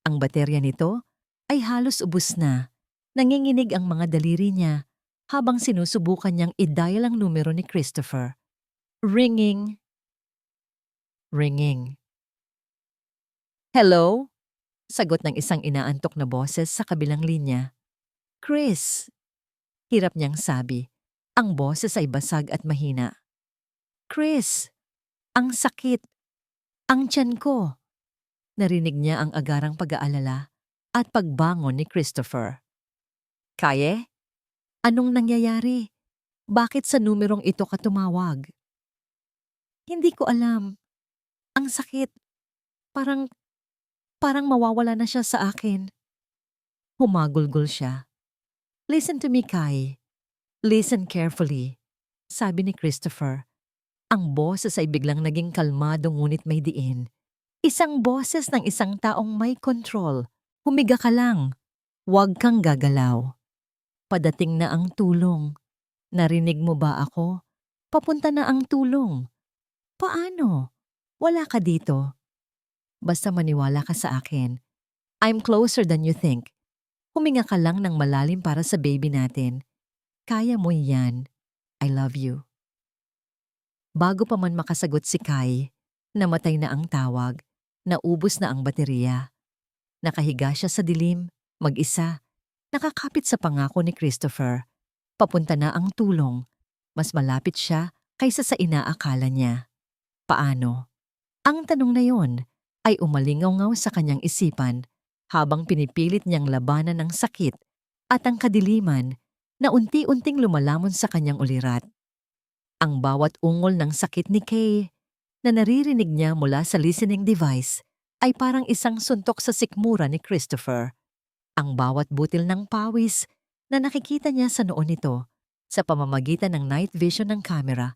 Ang baterya nito ay halos ubos na. Nanginginig ang mga daliri niya habang sinusubukan niyang i-dial ang numero ni Christopher. Ringing. Ringing. Hello? Sagot ng isang inaantok na boses sa kabilang linya. Chris. Hirap niyang sabi. Ang boses ay basag at mahina. Chris. Ang sakit. Ang tiyan ko. Narinig niya ang agarang pag-aalala at pagbangon ni Christopher. Kaye? Anong nangyayari? Bakit sa numerong ito ka tumawag? Hindi ko alam. Ang sakit. Parang mawawala na siya sa akin. Humagulgol siya. Listen to me, Kai. Listen carefully. Sabi ni Christopher. Ang boses ay biglang naging kalmado ngunit may diin. Isang boses ng isang taong may control. Humiga ka lang. Huwag kang gagalaw. Padating na ang tulong. Narinig mo ba ako? Papunta na ang tulong. Paano? Wala ka dito. Basta maniwala ka sa akin. I'm closer than you think. Huminga ka lang ng malalim para sa baby natin. Kaya mo yan. I love you. Bago pa man makasagot si Kai, namatay na ang tawag, naubos na ang baterya. Nakahiga siya sa dilim, mag-isa, nakakapit sa pangako ni Christopher. Papunta na ang tulong. Mas malapit siya kaysa sa inaakala niya. Paano? Ang tanong na yon ay umalingaw-ngaw sa kanyang isipan habang pinipilit niyang labanan ng sakit at ang kadiliman na unti-unting lumalamon sa kanyang ulirat. Ang bawat ungol ng sakit ni Kay na naririnig niya mula sa listening device ay parang isang suntok sa sikmura ni Christopher. Ang bawat butil ng pawis na nakikita niya sa noon nito sa pamamagitan ng night vision ng camera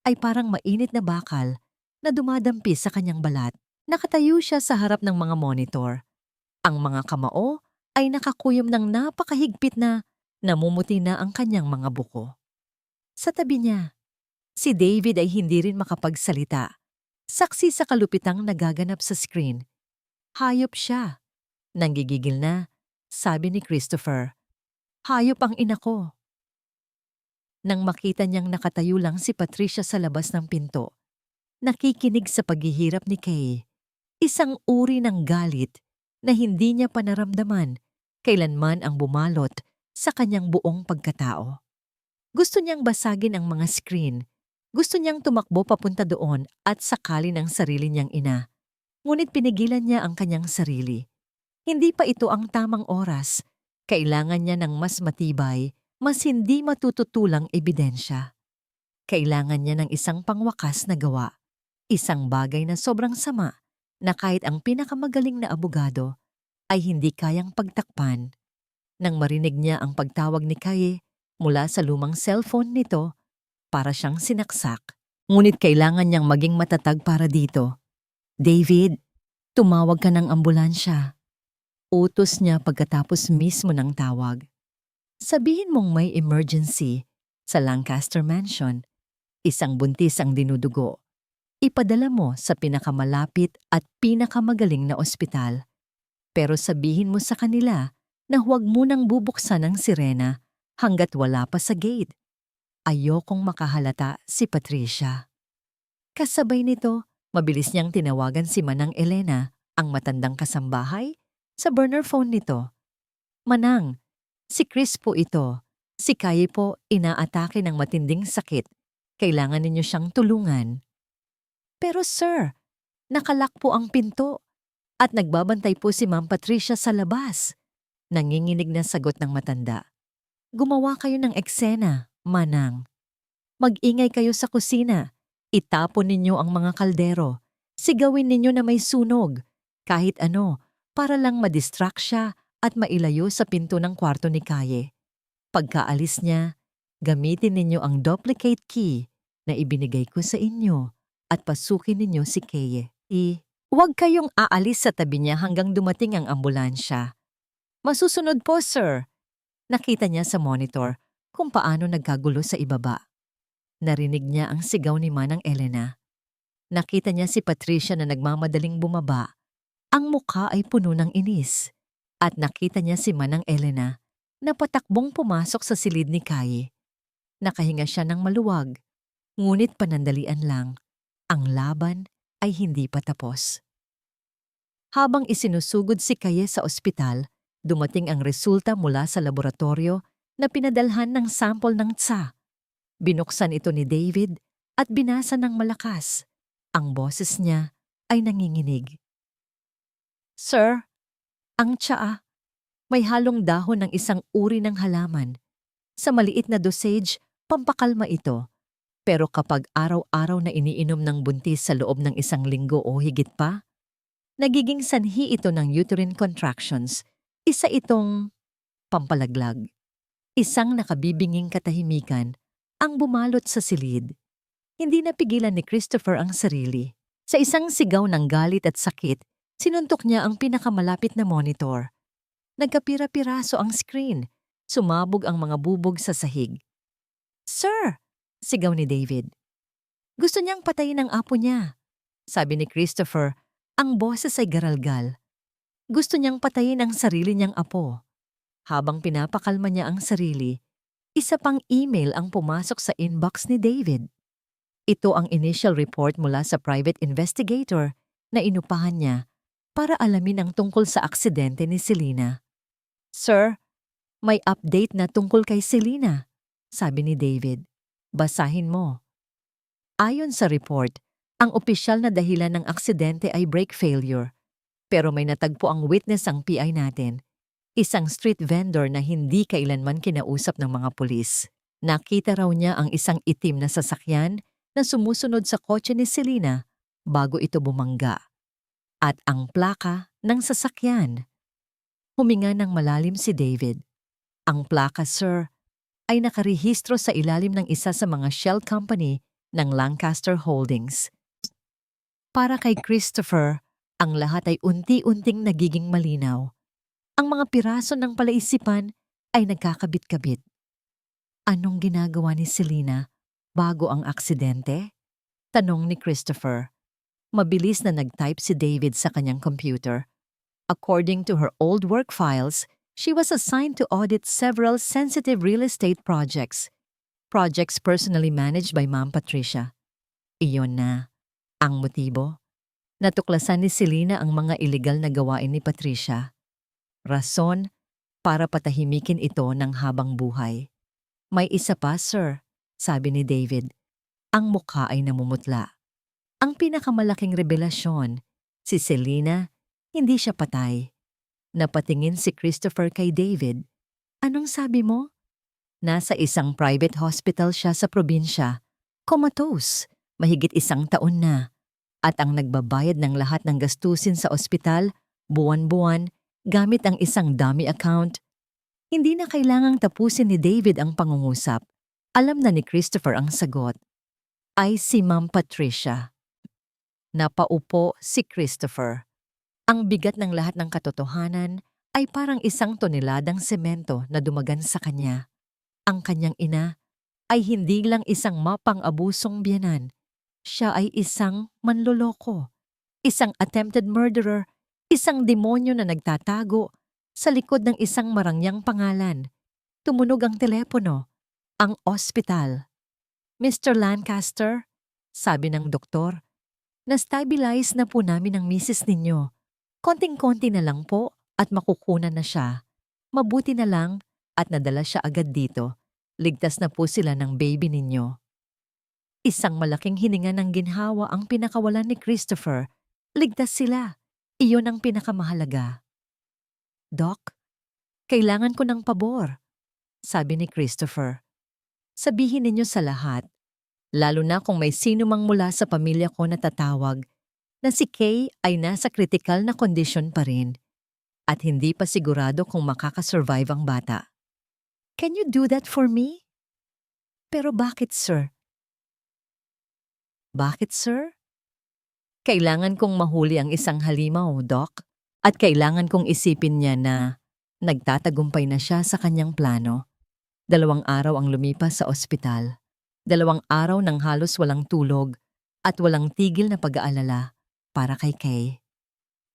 ay parang mainit na bakal na dumadampi sa kanyang balat. Nakatayo siya sa harap ng mga monitor. Ang mga kamao ay nakakuyom ng napakahigpit na namumuti na ang kanyang mga buko. Sa tabi niya, si David ay hindi rin makapagsalita. Saksi sa kalupitang nagaganap sa screen. Hayop siya. Nanggigigil na, sabi ni Christopher. Hayop ang ina ko. Nang makita niyang nakatayo lang si Patricia sa labas ng pinto, nakikinig sa paghihirap ni Kay. Isang uri ng galit na hindi niya panaramdaman kailanman ang bumalot sa kanyang buong pagkatao. Gusto niyang basagin ang mga screen. Gusto niyang tumakbo papunta doon at sakali ng sarili niyang ina. Ngunit pinigilan niya ang kanyang sarili. Hindi pa ito ang tamang oras. Kailangan niya ng mas matibay, mas hindi matututulang ebidensya. Kailangan niya ng isang pangwakas na gawa. Isang bagay na sobrang sama na kahit ang pinakamagaling na abogado ay hindi kayang pagtakpan. Nang marinig niya ang pagtawag ni Kaye mula sa lumang cellphone nito, para siyang sinaksak. Ngunit kailangan niyang maging matatag para dito. David, tumawag ka ng ambulansya. Utos niya pagkatapos mismo ng tawag. Sabihin mong may emergency sa Lancaster Mansion. Isang buntis ang dinudugo. Ipadala mo sa pinakamalapit at pinakamagaling na ospital. Pero sabihin mo sa kanila na huwag munang bubuksan ang sirena hanggat wala pa sa gate. Ayokong makahalata si Patricia. Kasabay nito, mabilis niyang tinawagan si Manang Elena, ang matandang kasambahay, sa burner phone nito. Manang, si Chris po ito. Si Kaye po inaatake ng matinding sakit. Kailangan ninyo siyang tulungan. Pero sir, nakalak po ang pinto at nagbabantay po si Ma'am Patricia sa labas. Nanginginig na sagot ng matanda. Gumawa kayo ng eksena, Manang. Mag-ingay kayo sa kusina. Itapon ninyo ang mga kaldero. Sigawin ninyo na may sunog. Kahit ano, para lang madistract siya at mailayo sa pinto ng kwarto ni Kaye. Pagkaalis niya, gamitin ninyo ang duplicate key na ibinigay ko sa inyo at pasukin ninyo si Kaye. Huwag kayong aalis sa tabi niya hanggang dumating ang ambulansya. Masusunod po, sir. Nakita niya sa monitor kung paano nagkagulo sa ibaba. Narinig niya ang sigaw ni Manang Elena. Nakita niya si Patricia na nagmamadaling bumaba. Ang mukha ay puno ng inis. At nakita niya si Manang Elena na patakbong pumasok sa silid ni Kaye. Nakahinga siya ng maluwag, ngunit panandalian lang. Ang laban ay hindi pa tapos. Habang isinusugod si Kaye sa ospital, dumating ang resulta mula sa laboratorio na pinadalhan ng sample ng tsa. Binuksan ito ni David at binasa ng malakas. Ang boses niya ay nanginginig. Sir, ang tsaa, may halong dahon ng isang uri ng halaman. Sa maliit na dosage, pampakalma ito. Pero kapag araw-araw na iniinom ng buntis sa loob ng 1 linggo o higit pa, nagiging sanhi ito ng uterine contractions. Isa itong pampalaglag. Isang nakabibinging katahimikan ang bumalot sa silid. Hindi napigilan ni Christopher ang sarili. Sa isang sigaw ng galit at sakit, sinuntok niya ang pinakamalapit na monitor. Nagkapira-piraso ang screen. Sumabog ang mga bubog sa sahig. Sir! Sigaw ni David. Gusto niyang patayin ang apo niya. Sabi ni Christopher, ang boses ay garalgal. Gusto niyang patayin ang sarili niyang apo. Habang pinapakalma niya ang sarili, isa pang email ang pumasok sa inbox ni David. Ito ang initial report mula sa private investigator na inupahan niya para alamin ang tungkol sa aksidente ni Selena. Sir, may update na tungkol kay Selena, sabi ni David. Basahin mo. Ayon sa report, ang opisyal na dahilan ng aksidente ay brake failure. Pero may natagpo ang witness ang PI natin. Isang street vendor na hindi kailanman kinausap ng mga pulis. Nakita raw niya ang isang itim na sasakyan na sumusunod sa kotse ni Selena bago ito bumangga. At ang plaka ng sasakyan. Huminga ng malalim si David. Ang plaka, sir, ay nakarehistro sa ilalim ng isa sa mga shell company ng Lancaster Holdings. Para kay Christopher, ang lahat ay unti-unting nagiging malinaw. Ang mga piraso ng palaisipan ay nagkakabit-kabit. Anong ginagawa ni Selena bago ang aksidente? Tanong ni Christopher. Mabilis na nag-type si David sa kanyang computer. According to her old work files, she was assigned to audit several sensitive real estate projects. Projects personally managed by Ma'am Patricia. Iyon na. Ang motibo? Natuklasan ni Selena ang mga iligal na gawain ni Patricia. Rason para patahimikin ito ng habang buhay. May isa pa, sir, sabi ni David. Ang mukha ay namumutla. Ang pinakamalaking revelasyon, si Selena, hindi siya patay. Napatingin si Christopher kay David. Anong sabi mo? Nasa isang private hospital siya sa probinsya. Comatose, mahigit 1 taon na. At ang nagbabayad ng lahat ng gastusin sa ospital, buwan-buwan, gamit ang isang dummy account. Hindi na kailangang tapusin ni David ang pangungusap. Alam na ni Christopher ang sagot. Ay si Ma'am Patricia. Napaupo si Christopher. Ang bigat ng lahat ng katotohanan ay parang 1 toneladang semento na dumagan sa kanya. Ang kanyang ina ay hindi lang isang mapang-abusong biyenan. Siya ay isang manloloko, isang attempted murderer, isang demonyo na nagtatago sa likod ng isang marangyang pangalan. Tumunog ang telepono, ang ospital. Mr. Lancaster, sabi ng doktor, na-stabilize na po namin ang misis ninyo. Konting-konti na lang po at makukunan na siya. Mabuti na lang at nadala siya agad dito. Ligtas na po sila ng baby ninyo. Isang malaking hininga ng ginhawa ang pinakawalan ni Christopher. Ligtas sila. Iyon ang pinakamahalaga. Doc, kailangan ko ng pabor, sabi ni Christopher. Sabihin ninyo sa lahat, lalo na kung may sino mang mula sa pamilya ko na tatawag, na si Kay ay nasa critical na kondisyon pa rin at hindi pa sigurado kung makakasurvive ang bata. Can you do that for me? Pero bakit, sir? Bakit, sir? Kailangan kong mahuli ang isang halimaw, Doc, at kailangan kong isipin niya na nagtatagumpay na siya sa kanyang plano. 2 araw ang lumipas sa ospital. 2 araw ng halos walang tulog at walang tigil na pag-aalala para kay Kay.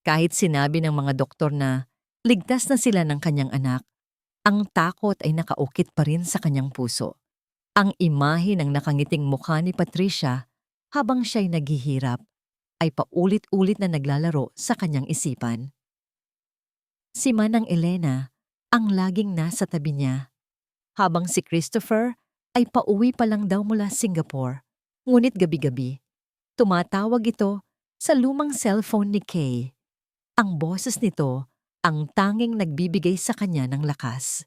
Kahit sinabi ng mga doktor na ligtas na sila ng kanyang anak, ang takot ay nakaukit pa rin sa kanyang puso. Ang imahe ng nakangiting mukha ni Patricia habang siya'y naghihirap ay paulit-ulit na naglalaro sa kanyang isipan. Si Manang Elena ang laging nasa tabi niya, habang si Christopher ay pauwi pa lang daw mula Singapore. Ngunit gabi-gabi, tumatawag ito sa lumang cellphone ni Kay. Ang boses nito ang tanging nagbibigay sa kanya ng lakas.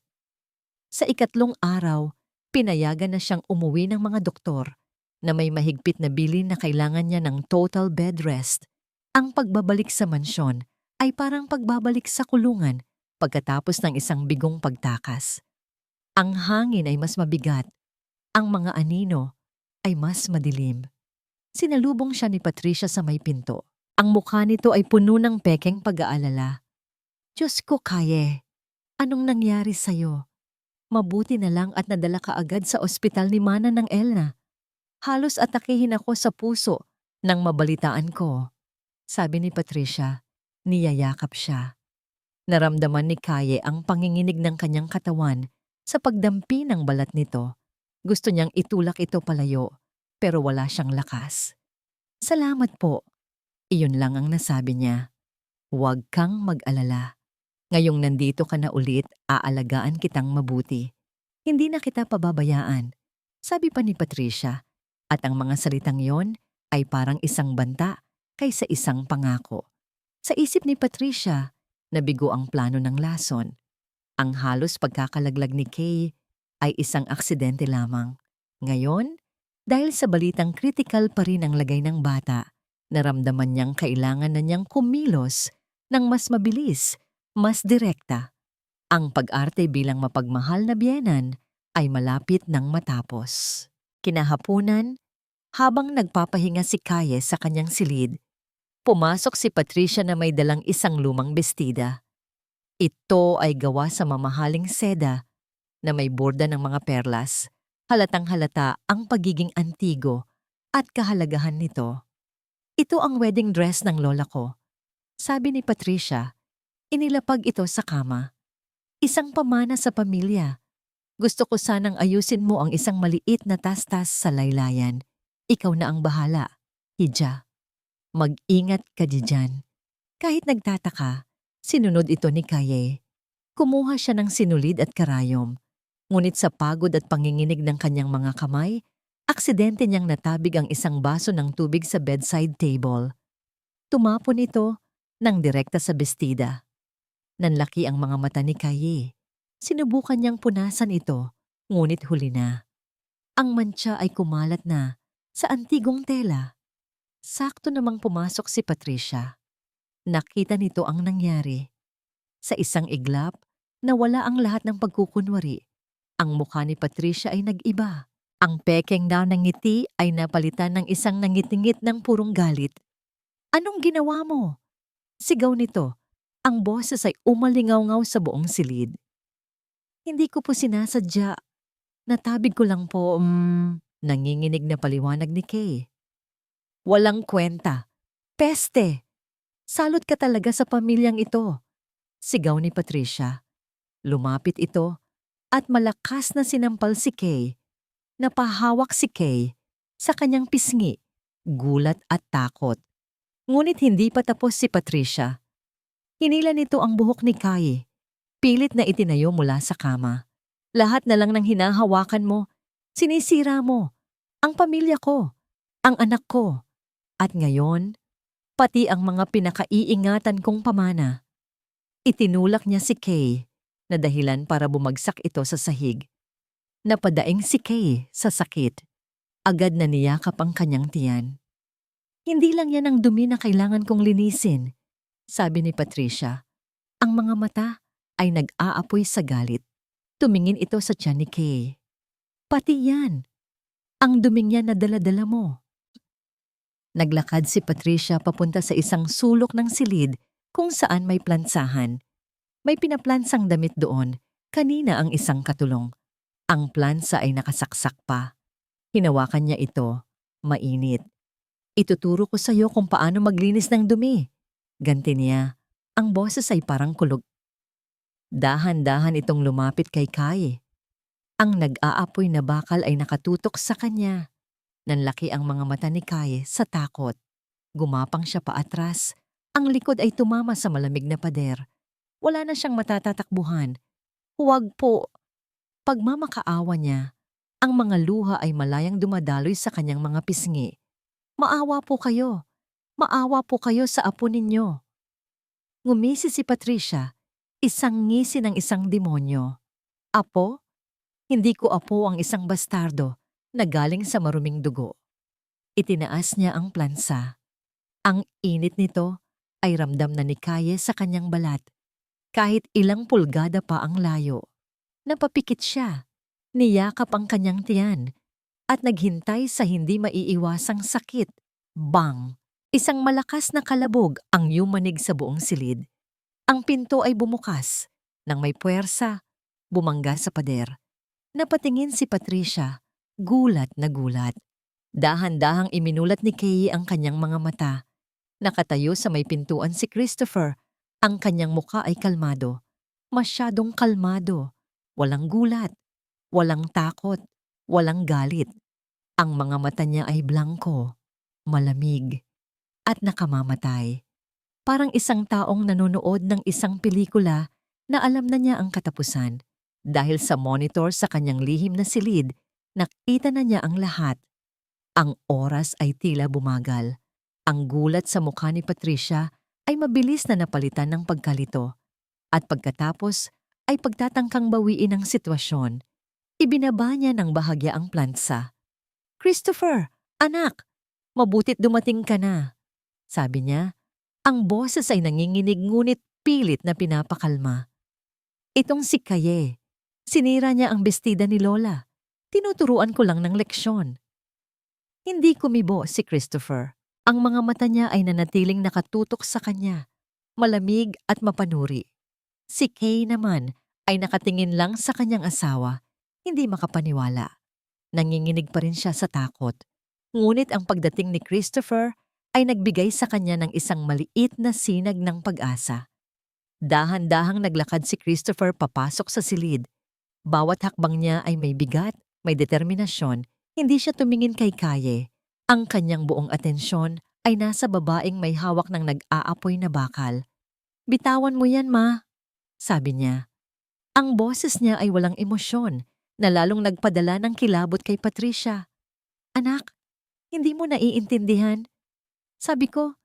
Sa 3 araw, pinayagan na siyang umuwi ng mga doktor na may mahigpit na bilin na kailangan niya ng total bed rest. Ang pagbabalik sa mansyon ay parang pagbabalik sa kulungan pagkatapos ng isang bigong pagtakas. Ang hangin ay mas mabigat. Ang mga anino ay mas madilim. Sinalubong siya ni Patricia sa may pinto. Ang mukha nito ay puno ng pekeng pag-aalala. Diyos ko, Kaye, anong nangyari sa'yo? Mabuti na lang at nadala ka agad sa ospital ni Mana ng Elna. Halos atakihin ako sa puso nang mabalitaan ko. Sabi ni Patricia, niyayakap siya. Naramdaman ni Kaye ang panginginig ng kanyang katawan sa pagdampi ng balat nito. Gusto niyang itulak ito palayo, pero wala siyang lakas. Salamat po. Iyon lang ang nasabi niya. Huwag kang mag-alala. Ngayong nandito ka na ulit, aalagaan kitang mabuti. Hindi na kita pababayaan, sabi pa ni Patricia. At ang mga salitang yon ay parang isang banta kaysa isang pangako. Sa isip ni Patricia, nabigo ang plano ng lason. Ang halos pagkakalaglag ni Kay ay isang aksidente lamang. Ngayon, dahil sa balitang critical pa rin ang lagay ng bata, naramdaman niyang kailangan na niyang kumilos ng mas mabilis, mas direkta. Ang pag-arte bilang mapagmahal na biyenan ay malapit nang matapos. Kinahapunan, habang nagpapahinga si Kaye sa kanyang silid, pumasok si Patricia na may dalang isang lumang bestida. Ito ay gawa sa mamahaling seda na may borda ng mga perlas. Halatang-halata ang pagiging antigo at kahalagahan nito. Ito ang wedding dress ng lola ko. Sabi ni Patricia, inilapag ito sa kama. Isang pamana sa pamilya. Gusto ko sanang ayusin mo ang isang maliit na tas-tas sa laylayan. Ikaw na ang bahala, Hija. Mag-ingat ka diyan. Kahit nagtataka, sinunod ito ni Kaye. Kumuha siya ng sinulid at karayom. Ngunit sa pagod at panginginig ng kanyang mga kamay, aksidente niyang natabig ang isang baso ng tubig sa bedside table. Tumapon ito nang direkta sa bestida. Nanlaki ang mga mata ni Kaye. Sinubukan niyang punasan ito, ngunit huli na. Ang mantsa ay kumalat na sa antigong tela. Sakto namang pumasok si Patricia. Nakita nito ang nangyari. Sa isang iglap, nawala ang lahat ng pagkukunwari. Ang mukha ni Patricia ay nag-iba. Ang pekeng daw ng ngiti ay napalitan ng isang nangitingit ng purong galit. Anong ginawa mo? Sigaw nito. Ang boses ay umalingaw-ngaw sa buong silid. Hindi ko po sinasadya. Natabig ko lang po, nanginginig na paliwanag ni Kay. Walang kwenta. Peste! Salot ka talaga sa pamilyang ito. Sigaw ni Patricia. Lumapit ito at malakas na sinampal si Kay. Napahawak si Kay sa kanyang pisngi, gulat at takot. Ngunit hindi pa tapos si Patricia. Hinila nito ang buhok ni Kay. Pilit na itinayo mula sa kama. Lahat na lang ng hinahawakan mo, sinisira mo. Ang pamilya ko, ang anak ko. At ngayon, pati ang mga pinakaiingatan kong pamana. Itinulak niya si Kay na dahilan para bumagsak ito sa sahig. Napadaing si Kay sa sakit. Agad na niyakap ang kanyang tiyan. Hindi lang yan ang dumi na kailangan kong linisin, sabi ni Patricia. Ang mga mata ay nag-aapoy sa galit. Tumingin ito sa tiyan ni Kay. Pati yan. Ang duming yan na dala-dala mo. Naglakad si Patricia papunta sa isang sulok ng silid kung saan may plansahan. May pinaplansang damit doon, kanina ang isang katulong. Ang plansa ay nakasaksak pa. Hinawakan niya ito, mainit. Ituturo ko sa iyo kung paano maglinis ng dumi. Ganti niya, ang boses ay parang kulog. Dahan-dahan itong lumapit kay Kay. Ang nag-aapoy na bakal ay nakatutok sa kanya. Nanlaki ang mga mata ni Kay sa takot. Gumapang siya paatras. Ang likod ay tumama sa malamig na pader. Wala na siyang matatatakbuhan. Huwag po. Pagmamakaawa niya, ang mga luha ay malayang dumadaloy sa kanyang mga pisngi. Maawa po kayo. Maawa po kayo sa apo ninyo. Ngumisi si Patricia, isang ngisi ng isang demonyo. Apo? Hindi ko apo ang isang bastardo na galing sa maruming dugo. Itinaas niya ang plansa. Ang init nito ay ramdam na ni Kay sa kanyang balat. Kahit ilang pulgada pa ang layo. Napapikit siya. Niyakap ang kanyang tiyan at naghintay sa hindi maiiwasang sakit. Bang! Isang malakas na kalabog ang yumanig sa buong silid. Ang pinto ay bumukas. Nang may puwersa, bumangga sa pader. Napatingin si Patricia, gulat na gulat. Dahan-dahang iminulat ni Kay ang kanyang mga mata. Nakatayo sa may pintuan si Christopher. Ang kanyang muka ay kalmado. Masyadong kalmado. Walang gulat. Walang takot. Walang galit. Ang mga mata niya ay blanko, malamig, at nakamamatay. Parang isang taong nanonood ng isang pelikula na alam na niya ang katapusan. Dahil sa monitor sa kanyang lihim na silid, nakita na niya ang lahat. Ang oras ay tila bumagal. Ang gulat sa mukha ni Patricia ay mabilis na napalitan ng pagkalito. At pagkatapos ay pagtatangkang bawiin ang sitwasyon. Ibinaba niya ng bahagya ang plansa. Christopher, anak, mabutit dumating ka na. Sabi niya, ang boses ay nanginginig ngunit pilit na pinapakalma. Itong si Kaye. Sinira niya ang bestida ni Lola. Tinuturuan ko lang ng leksyon. Hindi kumibo si Christopher. Ang mga mata niya ay nanatiling nakatutok sa kanya, malamig at mapanuri. Si Kay naman ay nakatingin lang sa kanyang asawa, hindi makapaniwala. Nanginginig pa rin siya sa takot. Ngunit ang pagdating ni Christopher ay nagbigay sa kanya ng isang maliit na sinag ng pag-asa. Dahan-dahang naglakad si Christopher papasok sa silid. Bawat hakbang niya ay may bigat, may determinasyon. Hindi siya tumingin kay Kaye. Ang kanyang buong atensyon ay nasa babaeng may hawak ng nag-aapoy na bakal. Bitawan mo yan, ma, sabi niya. Ang boses niya ay walang emosyon, na lalong nagpadala ng kilabot kay Patricia. Anak, hindi mo naiintindihan? Sabi ko,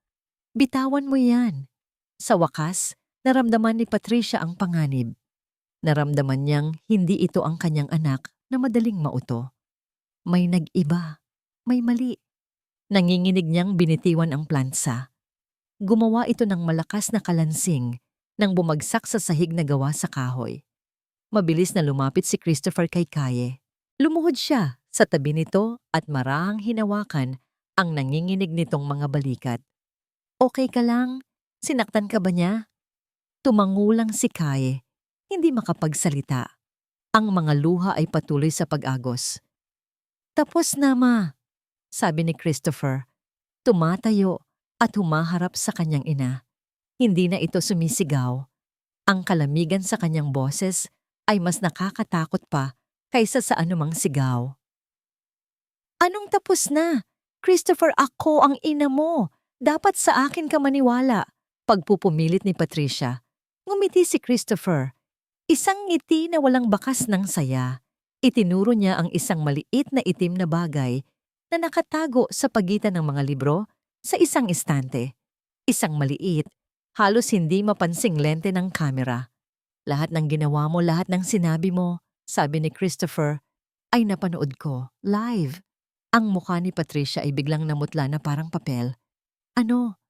bitawan mo yan. Sa wakas, naramdaman ni Patricia ang panganib. Naramdaman niyang hindi ito ang kanyang anak na madaling mauto. May nag-iba, may mali. Nanginginig niyang binitiwan ang plansa. Gumawa ito ng malakas na kalansing nang bumagsak sa sahig na gawa sa kahoy. Mabilis na lumapit si Christopher kay Kaye. Lumuhod siya sa tabi nito at marahang hinawakan ang nanginginig nitong mga balikat. Okay ka lang? Sinaktan ka ba niya? Tumangulang si Kaye, hindi makapagsalita. Ang mga luha ay patuloy sa pag-agos. Tapos na, ma, sabi ni Christopher. Tumatayo at humaharap sa kanyang ina. Hindi na ito sumisigaw. Ang kalamigan sa kanyang boses ay mas nakakatakot pa kaysa sa anumang sigaw. Anong tapos na? Christopher, ako ang ina mo. Dapat sa akin ka maniwala. Pagpupumilit ni Patricia. Ngumiti si Christopher. Isang ngiti na walang bakas ng saya. Itinuro niya ang isang maliit na itim na bagay na nakatago sa pagitan ng mga libro sa isang estante. Isang maliit, halos hindi mapansing lente ng kamera. Lahat ng ginawa mo, lahat ng sinabi mo, sabi ni Christopher, ay napanood ko, live. Ang mukha ni Patricia ay biglang namutla na parang papel. Ano?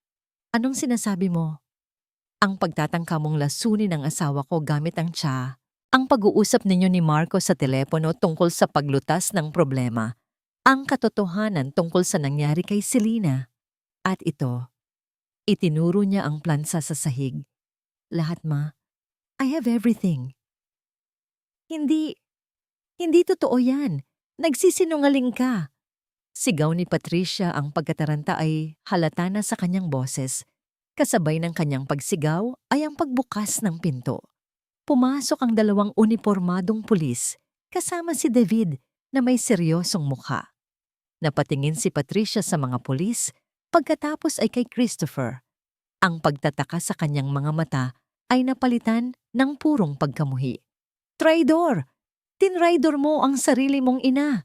Anong sinasabi mo? Ang pagtatangka mong lasunin ang asawa ko gamit ang tsa. Ang pag-uusap ninyo ni Marco sa telepono tungkol sa paglutas ng problema. Ang katotohanan tungkol sa nangyari kay Selena. At ito, itinuro niya ang plansa sa sahig. Lahat, ma. I have everything. Hindi totoo yan. Nagsisinungaling ka. Sigaw ni Patricia, ang pagkataranta ay halata na sa kanyang boses. Kasabay ng kanyang pagsigaw ay ang pagbukas ng pinto. Pumasok ang dalawang unipormadong pulis, kasama si David na may seryosong mukha. Napatingin si Patricia sa mga pulis, pagkatapos ay kay Christopher. Ang pagtataka sa kanyang mga mata ay napalitan ng purong pagkamuhi. Traidor! Tinraidor mo ang sarili mong ina.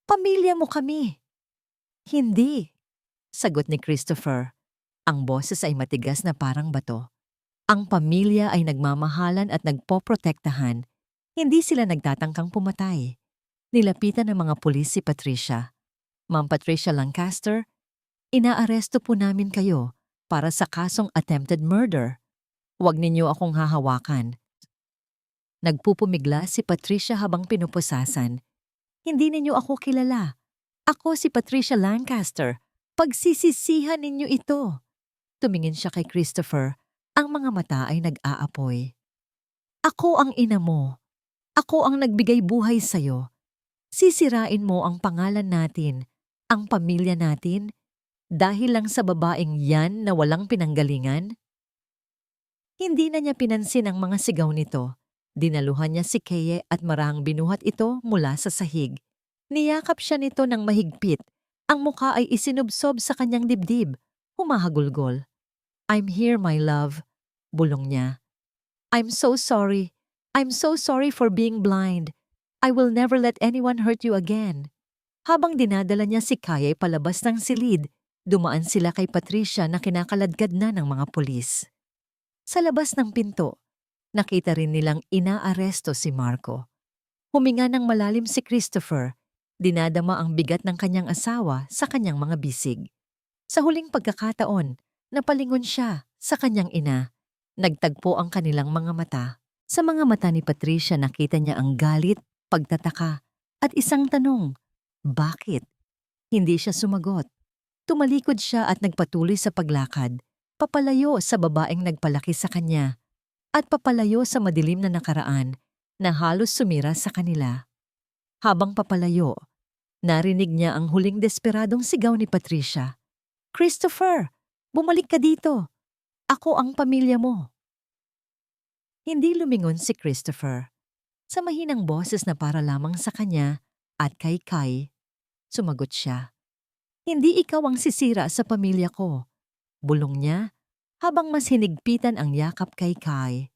Pamilya mo kami. Hindi, sagot ni Christopher. Ang boses ay matigas na parang bato. Ang pamilya ay nagmamahalan at nagpoprotektahan. Hindi sila nagtatangkang pumatay. Nilapitan ng mga pulis si Patricia. Ma'am Patricia Lancaster, inaaresto po namin kayo para sa kasong attempted murder. Huwag ninyo akong hahawakan. Nagpupumigla si Patricia habang pinupusasan. Hindi ninyo ako kilala. Ako si Patricia Lancaster. Pagsisisihan ninyo ito. Tumingin siya kay Christopher. Ang mga mata ay nag-aapoy. Ako ang ina mo. Ako ang nagbigay buhay sa'yo. Sisirain mo ang pangalan natin, ang pamilya natin, dahil lang sa babaeng yan na walang pinanggalingan? Hindi na niya pinansin ang mga sigaw nito. Dinaluhan niya si Keye at marahang binuhat ito mula sa sahig. Niyakap siya nito ng mahigpit. Ang mukha ay isinubsob sa kanyang dibdib. Humahagulgol. I'm here, my love. Bulong niya. I'm so sorry. I'm so sorry for being blind. I will never let anyone hurt you again. Habang dinadala niya si Keye palabas ng silid, dumaan sila kay Patricia na kinakaladkad na ng mga pulis. Sa labas ng pinto, nakita rin nilang inaaresto si Marco. Huminga ng malalim si Christopher. Dinadama ang bigat ng kanyang asawa sa kanyang mga bisig. Sa huling pagkakataon, napalingon siya sa kanyang ina. Nagtagpo ang kanilang mga mata. Sa mga mata ni Patricia nakita niya ang galit, pagtataka, at isang tanong. Bakit? Hindi siya sumagot. Tumalikod siya at nagpatuloy sa paglakad, papalayo sa babaeng nagpalaki sa kanya, at papalayo sa madilim na nakaraan na halos sumira sa kanila. Habang papalayo, narinig niya ang huling desperadong sigaw ni Patricia. Christopher, bumalik ka dito. Ako ang pamilya mo. Hindi lumingon si Christopher. Sa mahinang boses na para lamang sa kanya at kay Kai, sumagot siya. Hindi ikaw ang sisira sa pamilya ko. Bulong niya habang mas hinigpitan ang yakap kay Kai.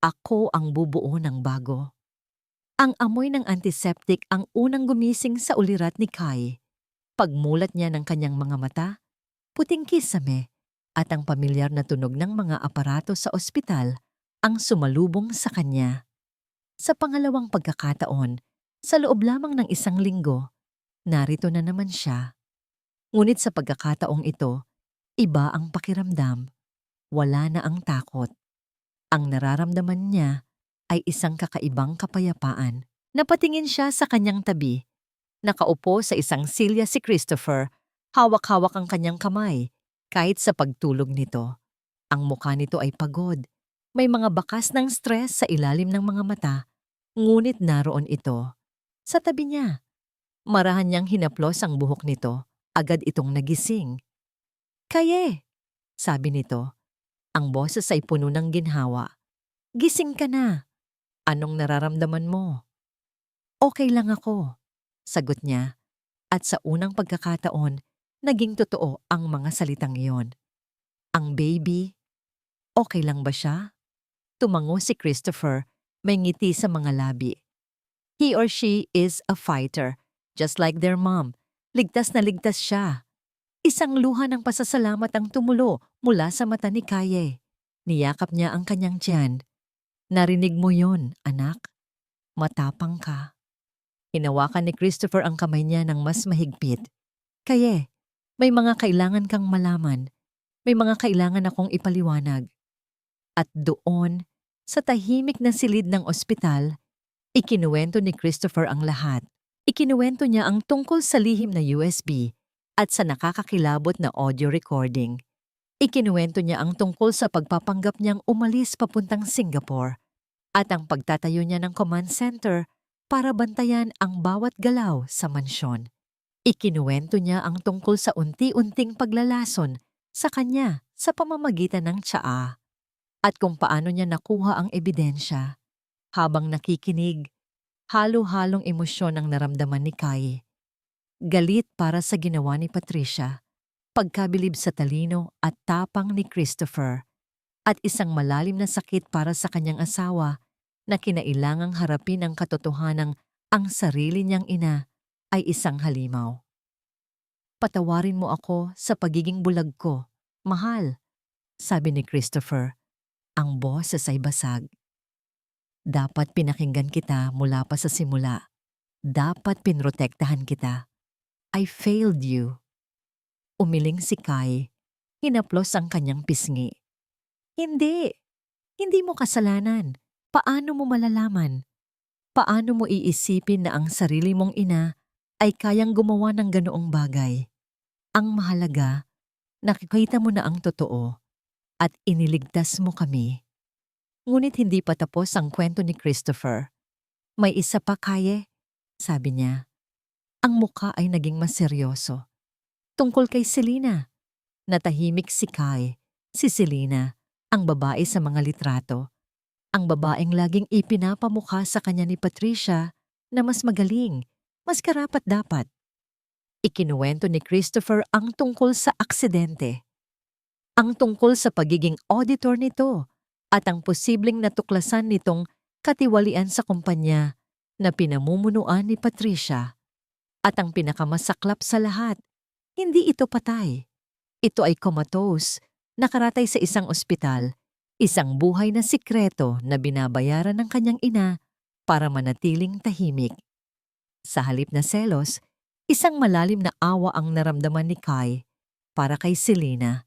Ako ang bubuo ng bago. Ang amoy ng antiseptic ang unang gumising sa ulirat ni Kai. Pagmulat niya ng kanyang mga mata, puting kisame, at ang pamilyar na tunog ng mga aparato sa ospital ang sumalubong sa kanya. Sa pangalawang pagkakataon, sa loob lamang ng isang linggo, narito na naman siya. Ngunit sa pagkakataong ito, iba ang pakiramdam. Wala na ang takot. Ang nararamdaman niya ay isang kakaibang kapayapaan. Napatingin siya sa kanyang tabi. Nakaupo sa isang silya si Christopher, hawak-hawak ang kanyang kamay, kahit sa pagtulog nito. Ang mukha nito ay pagod. May mga bakas ng stress sa ilalim ng mga mata, ngunit naroon ito. Sa tabi niya, marahan niyang hinaplos ang buhok nito, agad itong nagising. Kaye, sabi nito. Ang boses ay puno ng ginhawa. Gising ka na. Anong nararamdaman mo? Okay lang ako, sagot niya. At sa unang pagkakataon, naging totoo ang mga salitang iyon. Ang baby, okay lang ba siya? Tumango si Christopher, may ngiti sa mga labi. He or she is a fighter, just like their mom. Ligtas na ligtas siya. Isang luha ng pasasalamat ang tumulo mula sa mata ni Kaye. Niyakap niya ang kanyang tiyan. Narinig mo yon, anak. Matapang ka. Hinawakan ni Christopher ang kamay niya ng mas mahigpit. Kaye, may mga kailangan kang malaman. May mga kailangan akong ipaliwanag. At doon, sa tahimik na silid ng ospital, ikinuwento ni Christopher ang lahat. Ikinuwento niya ang tungkol sa lihim na USB at sa nakakakilabot na audio recording. Ikinuwento niya ang tungkol sa pagpapanggap niyang umalis papuntang Singapore at ang pagtatayo niya ng command center para bantayan ang bawat galaw sa mansyon. Ikinuwento niya ang tungkol sa unti-unting paglalason sa kanya sa pamamagitan ng tsaa at kung paano niya nakuha ang ebidensya. Habang nakikinig, halo-halong emosyon ang naramdaman ni Kai. Galit para sa ginawa ni Patricia, pagkabilib sa talino at tapang ni Christopher, at isang malalim na sakit para sa kanyang asawa na kinailangang harapin ang katotohanang ang sarili niyang ina ay isang halimaw. Patawarin mo ako sa pagiging bulag ko, mahal, sabi ni Christopher. Ang boses ay basag. Dapat pinakinggan kita mula pa sa simula. Dapat pinrotektahan kita. I failed you. Umiling si Kai. Hinaplos ang kanyang pisngi. Hindi. Hindi mo kasalanan. Paano mo malalaman? Paano mo iisipin na ang sarili mong ina ay kayang gumawa ng ganoong bagay? Ang mahalaga, nakikita mo na ang totoo at iniligtas mo kami. Ngunit hindi pa tapos ang kwento ni Christopher. May isa pa, Kaye, sabi niya. Ang muka ay naging mas seryoso. Tungkol kay Selena. Natahimik si Kai, si Selena, ang babae sa mga litrato. Ang babaeng laging ipinapamukha sa kanya ni Patricia na mas magaling, mas karapat-dapat. Ikinuwento ni Christopher ang tungkol sa aksidente. Ang tungkol sa pagiging auditor nito at ang posibleng natuklasan nitong katiwalian sa kumpanya na pinamumunuan ni Patricia. At ang pinakamasaklap sa lahat, hindi ito patay. Ito ay comatose, nakaratay sa isang ospital, isang buhay na sikreto na binabayaran ng kanyang ina para manatiling tahimik. Sa halip na selos, isang malalim na awa ang naramdaman ni Kai para kay Selena.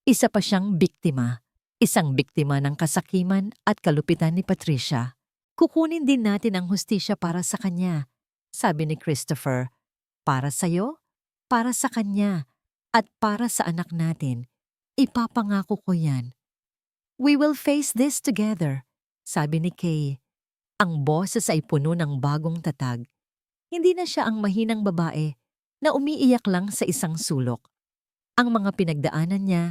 Isa pa siyang biktima, isang biktima ng kasakiman at kalupitan ni Patricia. Kukunin din natin ang hustisya para sa kanya, sabi ni Christopher. Para sa'yo, para sa kanya, at para sa anak natin. Ipapangako ko yan. We will face this together, sabi ni Kay. Ang boses ay puno ng bagong tatag. Hindi na siya ang mahinang babae na umiiyak lang sa isang sulok. Ang mga pinagdaanan niya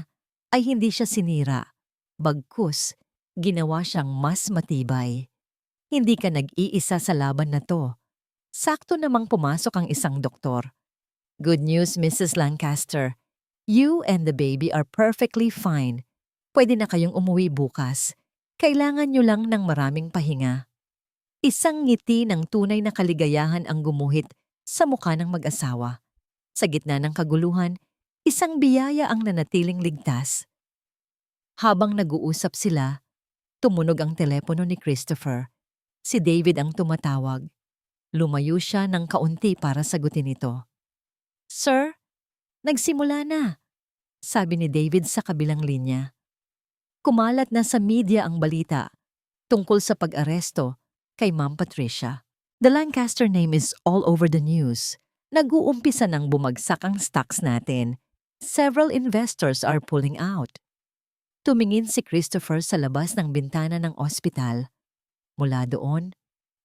ay hindi siya sinira. Bagkus, ginawa siyang mas matibay. Hindi ka nag-iisa sa laban na to. Sakto namang pumasok ang isang doktor. Good news, Mrs. Lancaster. You and the baby are perfectly fine. Pwede na kayong umuwi bukas. Kailangan nyo lang ng maraming pahinga. Isang ngiti ng tunay na kaligayahan ang gumuhit sa mukha ng mag-asawa. Sa gitna ng kaguluhan, isang biyaya ang nanatiling ligtas. Habang nag-uusap sila, tumunog ang telepono ni Christopher. Si David ang tumatawag. Lumayo siya ng kaunti para sagutin ito. Sir, nagsimula na, sabi ni David sa kabilang linya. Kumalat na sa media ang balita tungkol sa pag-aresto kay Ma'am Patricia. The Lancaster name is all over the news. Nag-uumpisa nang bumagsak ang stocks natin. Several investors are pulling out. Tumingin si Christopher sa labas ng bintana ng ospital. Mula doon,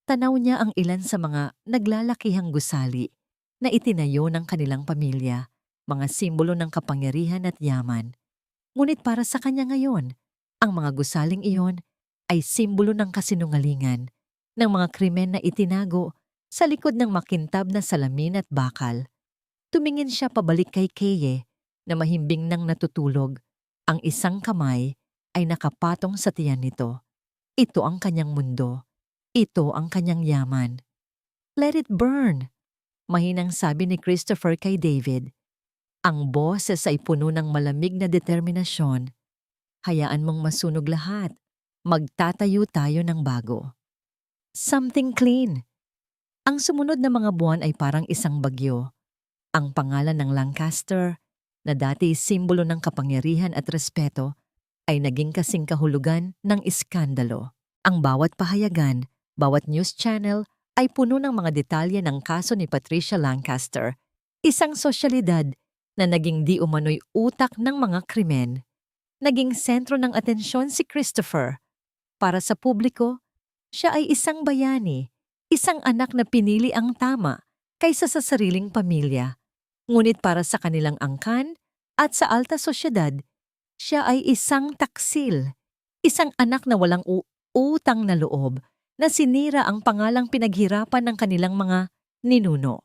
tanaw niya ang ilan sa mga naglalakihang gusali na itinayo ng kanilang pamilya mga simbolo ng kapangyarihan at yaman. Ngunit para sa kanya ngayon, ang mga gusaling iyon ay simbolo ng kasinungalingan, ng mga krimen na itinago sa likod ng makintab na salamin at bakal. Tumingin siya pabalik kay Keye na mahimbing nang natutulog. Ang isang kamay ay nakapatong sa tiyan nito. Ito ang kanyang mundo. Ito ang kanyang yaman. Let it burn, mahinang sabi ni Christopher kay David. Ang boses ay puno ng malamig na determinasyon. Hayaan mong masunog lahat. Magtatayo tayo ng bago. Something clean. Ang sumunod na mga buwan ay parang isang bagyo. Ang pangalan ng Lancaster, na dati simbolo ng kapangyarihan at respeto, ay naging kasing kahulugan ng iskandalo. Ang bawat pahayagan, bawat news channel ay puno ng mga detalye ng kaso ni Patricia Lancaster, isang sosyalidad na naging di umano'y utak ng mga krimen. Naging sentro ng atensyon si Christopher. Para sa publiko, siya ay isang bayani, isang anak na pinili ang tama kaysa sa sariling pamilya. Ngunit para sa kanilang angkan at sa alta sosyedad, siya ay isang taksil, isang anak na walang utang na loob na sinira ang pangalang pinaghirapan ng kanilang mga ninuno.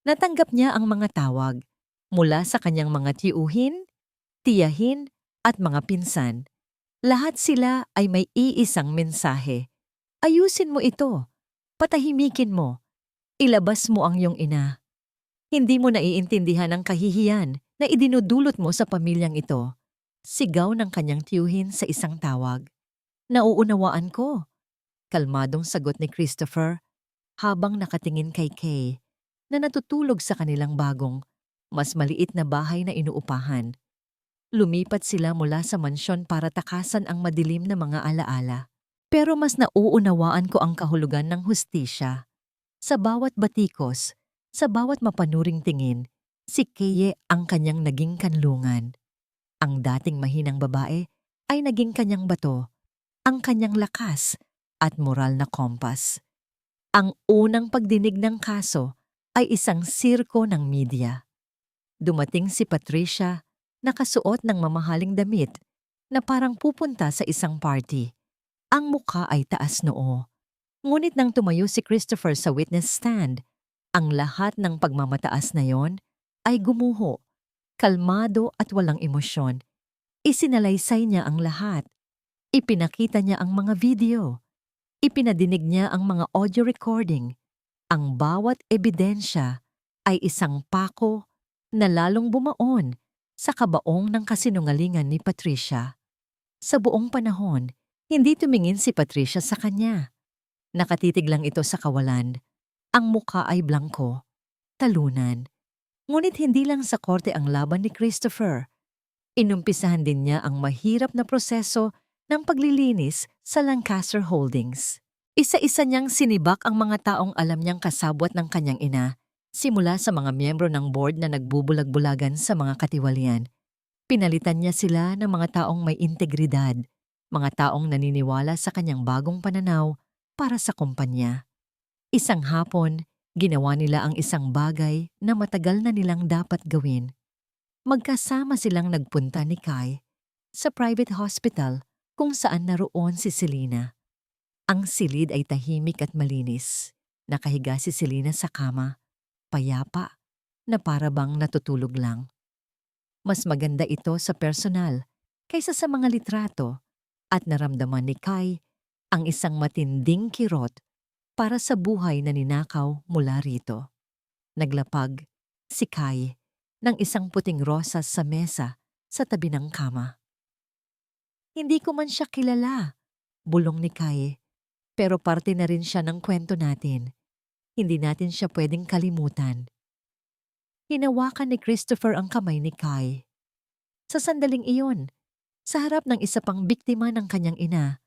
Natanggap niya ang mga tawag mula sa kanyang mga tiyuhin, tiyahin at mga pinsan. Lahat sila ay may iisang mensahe. Ayusin mo ito. Patahimikin mo. Ilabas mo ang iyong ina. Hindi mo naiintindihan ang kahihiyan na idinudulot mo sa pamilyang ito. Sigaw ng kanyang tiyuhin sa isang tawag. Nauunawaan ko. Kalmadong sagot ni Christopher habang nakatingin kay Kay na natutulog sa kanilang bagong, mas maliit na bahay na inuupahan. Lumipat sila mula sa mansyon para takasan ang madilim na mga alaala. Pero mas nauunawaan ko ang kahulugan ng hustisya. Sa bawat batikos, sa bawat mapanuring tingin, si Keye ang kanyang naging kanlungan. Ang dating mahinang babae ay naging kanyang bato, ang kanyang lakas at moral na kompas. Ang unang pagdinig ng kaso ay isang sirko ng media. Dumating si Patricia, nakasuot ng mamahaling damit na parang pupunta sa isang party. Ang mukha ay taas noo. Ngunit nang tumayo si Christopher sa witness stand, ang lahat ng pagmamataas na yon ay gumuho, kalmado at walang emosyon. Isinalaysay niya ang lahat. Ipinakita niya ang mga video. Ipinadinig niya ang mga audio recording. Ang bawat ebidensya ay isang pako na lalong bumaon sa kabaong ng kasinungalingan ni Patricia. Sa buong panahon, hindi tumingin si Patricia sa kanya. Nakatitig lang ito sa kawalan. Ang mukha ay blangko, talunan. Ngunit hindi lang sa korte ang laban ni Christopher. Inumpisahan din niya ang mahirap na proseso ng paglilinis sa Lancaster Holdings. Isa-isa niyang sinibak ang mga taong alam niyang kasabwat ng kanyang ina, simula sa mga miyembro ng board na nagbubulag-bulagan sa mga katiwalian. Pinalitan niya sila ng mga taong may integridad, mga taong naniniwala sa kanyang bagong pananaw para sa kumpanya. Isang hapon, ginawa nila ang isang bagay na matagal na nilang dapat gawin. Magkasama silang nagpunta ni Kai sa private hospital kung saan naroon si Selena. Ang silid ay tahimik at malinis. Nakahiga si Selena sa kama, payapa, na para bang natutulog lang. Mas maganda ito sa personal kaysa sa mga litrato at naramdaman ni Kai ang isang matinding kirot para sa buhay na ninakaw mula rito. Naglapag si Kai ng isang puting rosas sa mesa sa tabi ng kama. Hindi ko man siya kilala, bulong ni Kai, pero parte na rin siya ng kwento natin. Hindi natin siya pwedeng kalimutan. Hinawakan ni Christopher ang kamay ni Kai. Sa sandaling iyon, sa harap ng isa pang biktima ng kanyang ina,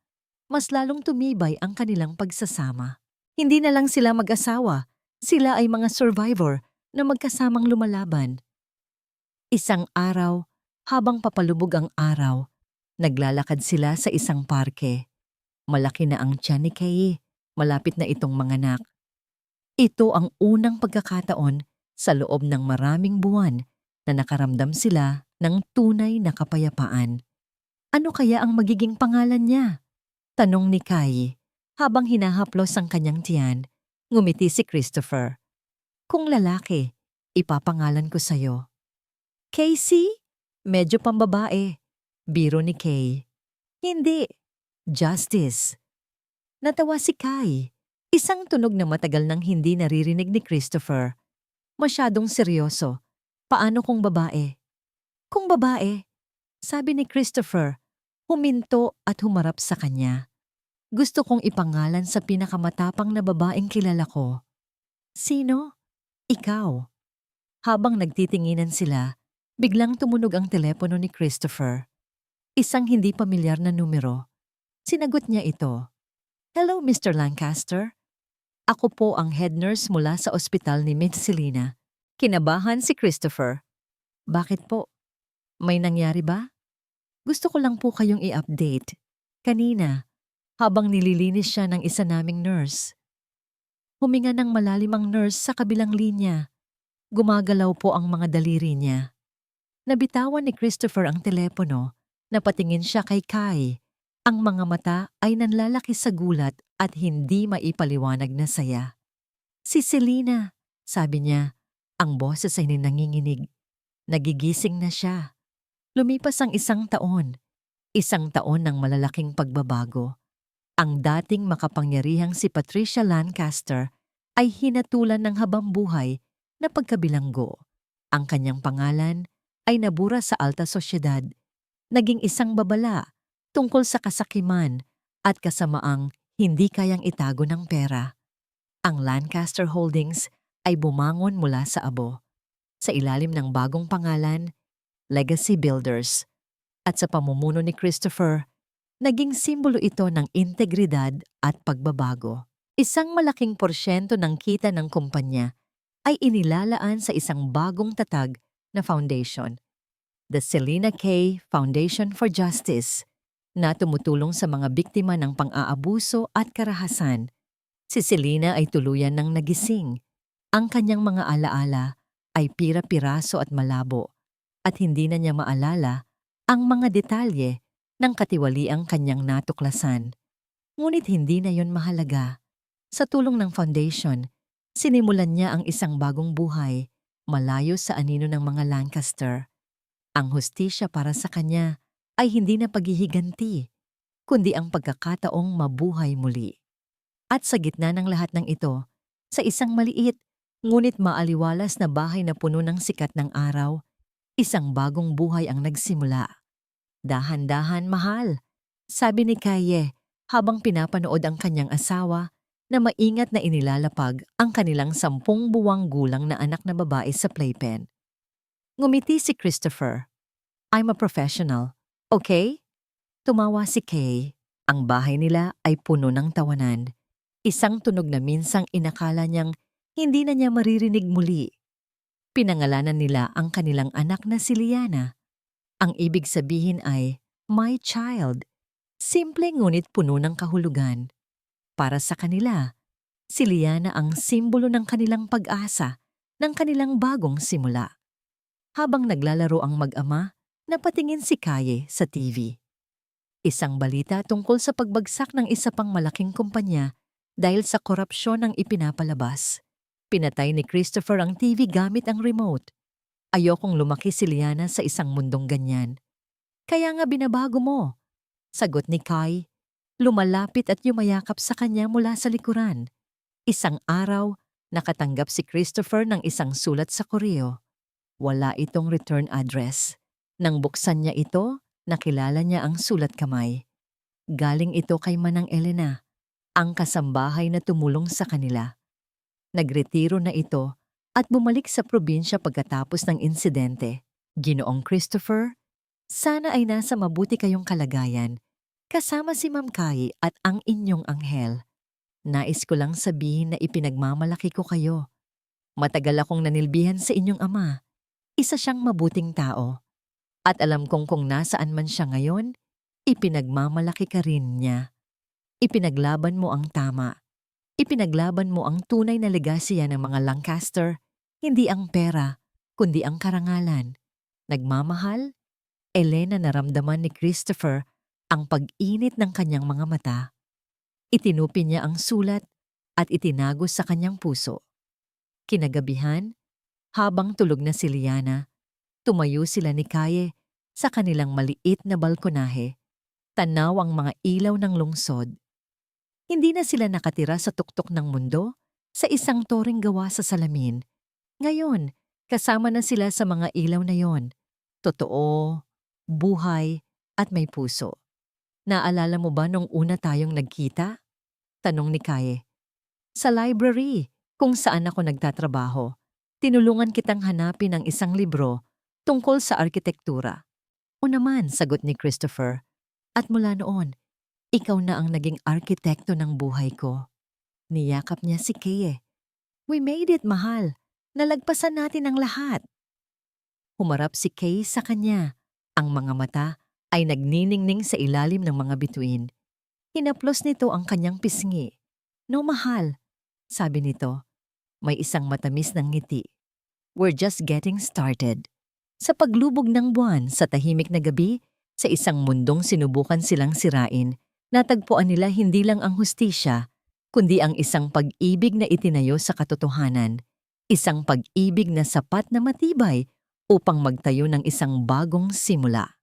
mas lalong tumibay ang kanilang pagsasama. Hindi na lang sila mag-asawa, sila ay mga survivor na magkasamang lumalaban. Isang araw, habang papalubog ang araw, naglalakad sila sa isang parke. Malaki na ang tiyan ni Kay, malapit na itong manganak. Ito ang unang pagkakataon sa loob ng maraming buwan na nakaramdam sila ng tunay na kapayapaan. Ano kaya ang magiging pangalan niya? Tanong ni Kai habang hinahaplos ang kanyang tiyan. Ngumiti si Christopher. Kung lalaki, ipapangalan ko sa'yo. Casey? Medyo pambabae. Biro ni Kay. Hindi. Justice. Natawa si Kai. Isang tunog na matagal nang hindi naririnig ni Christopher. Masyadong seryoso. Paano kung babae? Kung babae, sabi ni Christopher, huminto at humarap sa kanya. Gusto kong ipangalan sa pinakamatapang na babaeng kilala ko. Sino? Ikaw. Habang nagtitinginan sila, biglang tumunog ang telepono ni Christopher. Isang hindi pamilyar na numero. Sinagot niya ito. Hello, Mr. Lancaster. Ako po ang head nurse mula sa ospital ni Miss Selena. Kinabahan si Christopher. Bakit po? May nangyari ba? Gusto ko lang po kayong i-update. Kanina, habang nililinis siya ng isa naming nurse. Huminga ng malalim ang nurse sa kabilang linya. Gumagalaw po ang mga daliri niya. Nabitawan ni Christopher ang telepono. Napatingin siya kay Kai. Ang mga mata ay nanlalaki sa gulat at hindi maipaliwanag na saya. Si Selena, sabi niya, ang boses ay nanginginig. Nagigising na siya. Lumipas ang isang taon ng malalaking pagbabago. Ang dating makapangyarihang si Patricia Lancaster ay hinatulan ng habambuhay na pagkabilanggo. Ang kanyang pangalan ay nabura sa alta sosyedad. Naging isang babala tungkol sa kasakiman at kasamaang hindi kayang itago ng pera. Ang Lancaster Holdings ay bumangon mula sa abo. Sa ilalim ng bagong pangalan, Legacy Builders. At sa pamumuno ni Christopher, naging simbolo ito ng integridad at pagbabago. Isang malaking porsyento ng kita ng kumpanya ay inilalaan sa isang bagong tatag na foundation, the Selena K. Foundation for Justice, na tumutulong sa mga biktima ng pang-aabuso at karahasan. Si Selena ay tuluyan ng nagising. Ang kanyang mga alaala ay pira-piraso at malabo, at hindi na niya maalala ang mga detalye ng katiwaliang kanyang natuklasan. Ngunit hindi na yon mahalaga. Sa tulong ng foundation, sinimulan niya ang isang bagong buhay, malayo sa anino ng mga Lancaster. Ang hustisya para sa kanya ay hindi na paghihiganti, kundi ang pagkakataong mabuhay muli. At sa gitna ng lahat ng ito, sa isang maliit, ngunit maaliwalas na bahay na puno ng sikat ng araw, isang bagong buhay ang nagsimula. Dahan-dahan, mahal, sabi ni Kaye habang pinapanood ang kanyang asawa na maingat na inilalapag ang kanilang 10 buwang gulang na anak na babae sa playpen. Ngumiti si Christopher. I'm a professional, okay? Tumawa si Kay. Ang bahay nila ay puno ng tawanan. Isang tunog na minsang inakala niyang hindi na niya maririnig muli. Pinangalanan nila ang kanilang anak na si Liana. Ang ibig sabihin ay, my child. Simple ngunit puno ng kahulugan. Para sa kanila, si Liana ang simbolo ng kanilang pag-asa, ng kanilang bagong simula. Habang naglalaro ang mag-ama, napatingin si Kaye sa TV. Isang balita tungkol sa pagbagsak ng isa pang malaking kumpanya dahil sa korupsyon ang ipinapalabas. Pinatay ni Christopher ang TV gamit ang remote. Ayokong lumaki si Liana sa isang mundong ganyan. Kaya nga binabago mo, sagot ni Kai. Lumalapit at yumayakap sa kanya mula sa likuran. Isang araw, nakatanggap si Christopher ng isang sulat sa koreo. Wala itong return address. Nang buksan niya ito, nakilala niya ang sulat kamay. Galing ito kay Manang Elena, ang kasambahay na tumulong sa kanila. Nagretiro na ito at bumalik sa probinsya pagkatapos ng insidente. Ginoong Christopher, sana ay nasa mabuti kayong kalagayan, kasama si Ma'am Kai at ang inyong anghel. Nais ko lang sabihin na ipinagmamalaki ko kayo. Matagal akong nanilbihan sa inyong ama. Isa siyang mabuting tao. At alam kong kung nasaan man siya ngayon, ipinagmamalaki ka rin niya. Ipinaglaban mo ang tama. Ipinaglaban mo ang tunay na legasya ng mga Lancaster, hindi ang pera, kundi ang karangalan. Nagmamahal, Elena naramdaman ni Christopher ang pag-init ng kanyang mga mata. Itinupin niya ang sulat at itinago sa kanyang puso. Kinagabihan, habang tulog na si Liana, tumayo sila ni Kaye sa kanilang maliit na balkonahe. Tanaw ang mga ilaw ng lungsod. Hindi na sila nakatira sa tuktok ng mundo, sa isang toring gawa sa salamin. Ngayon, kasama na sila sa mga ilaw na yon. Totoo, buhay, at may puso. Naalala mo ba nung una tayong nagkita? Tanong ni Kaye. Sa library, kung saan ako nagtatrabaho. Tinulungan kitang hanapin ang isang libro tungkol sa arkitektura. O naman, sagot ni Christopher. At mula noon, ikaw na ang naging arkitekto ng buhay ko. Niyakap niya si Kaye. We made it, mahal. Nalagpasan natin ang lahat. Humarap si Kaye sa kanya. Ang mga mata ay nagniningning sa ilalim ng mga bituin. Hinaplos nito ang kanyang pisngi. No, mahal, sabi nito. May isang matamis ng ngiti. We're just getting started. Sa paglubog ng buwan sa tahimik na gabi, sa isang mundong sinubukan silang sirain, natagpuan nila hindi lang ang hustisya, kundi ang isang pag-ibig na itinayo sa katotohanan, isang pag-ibig na sapat na matibay upang magtayo ng isang bagong simula.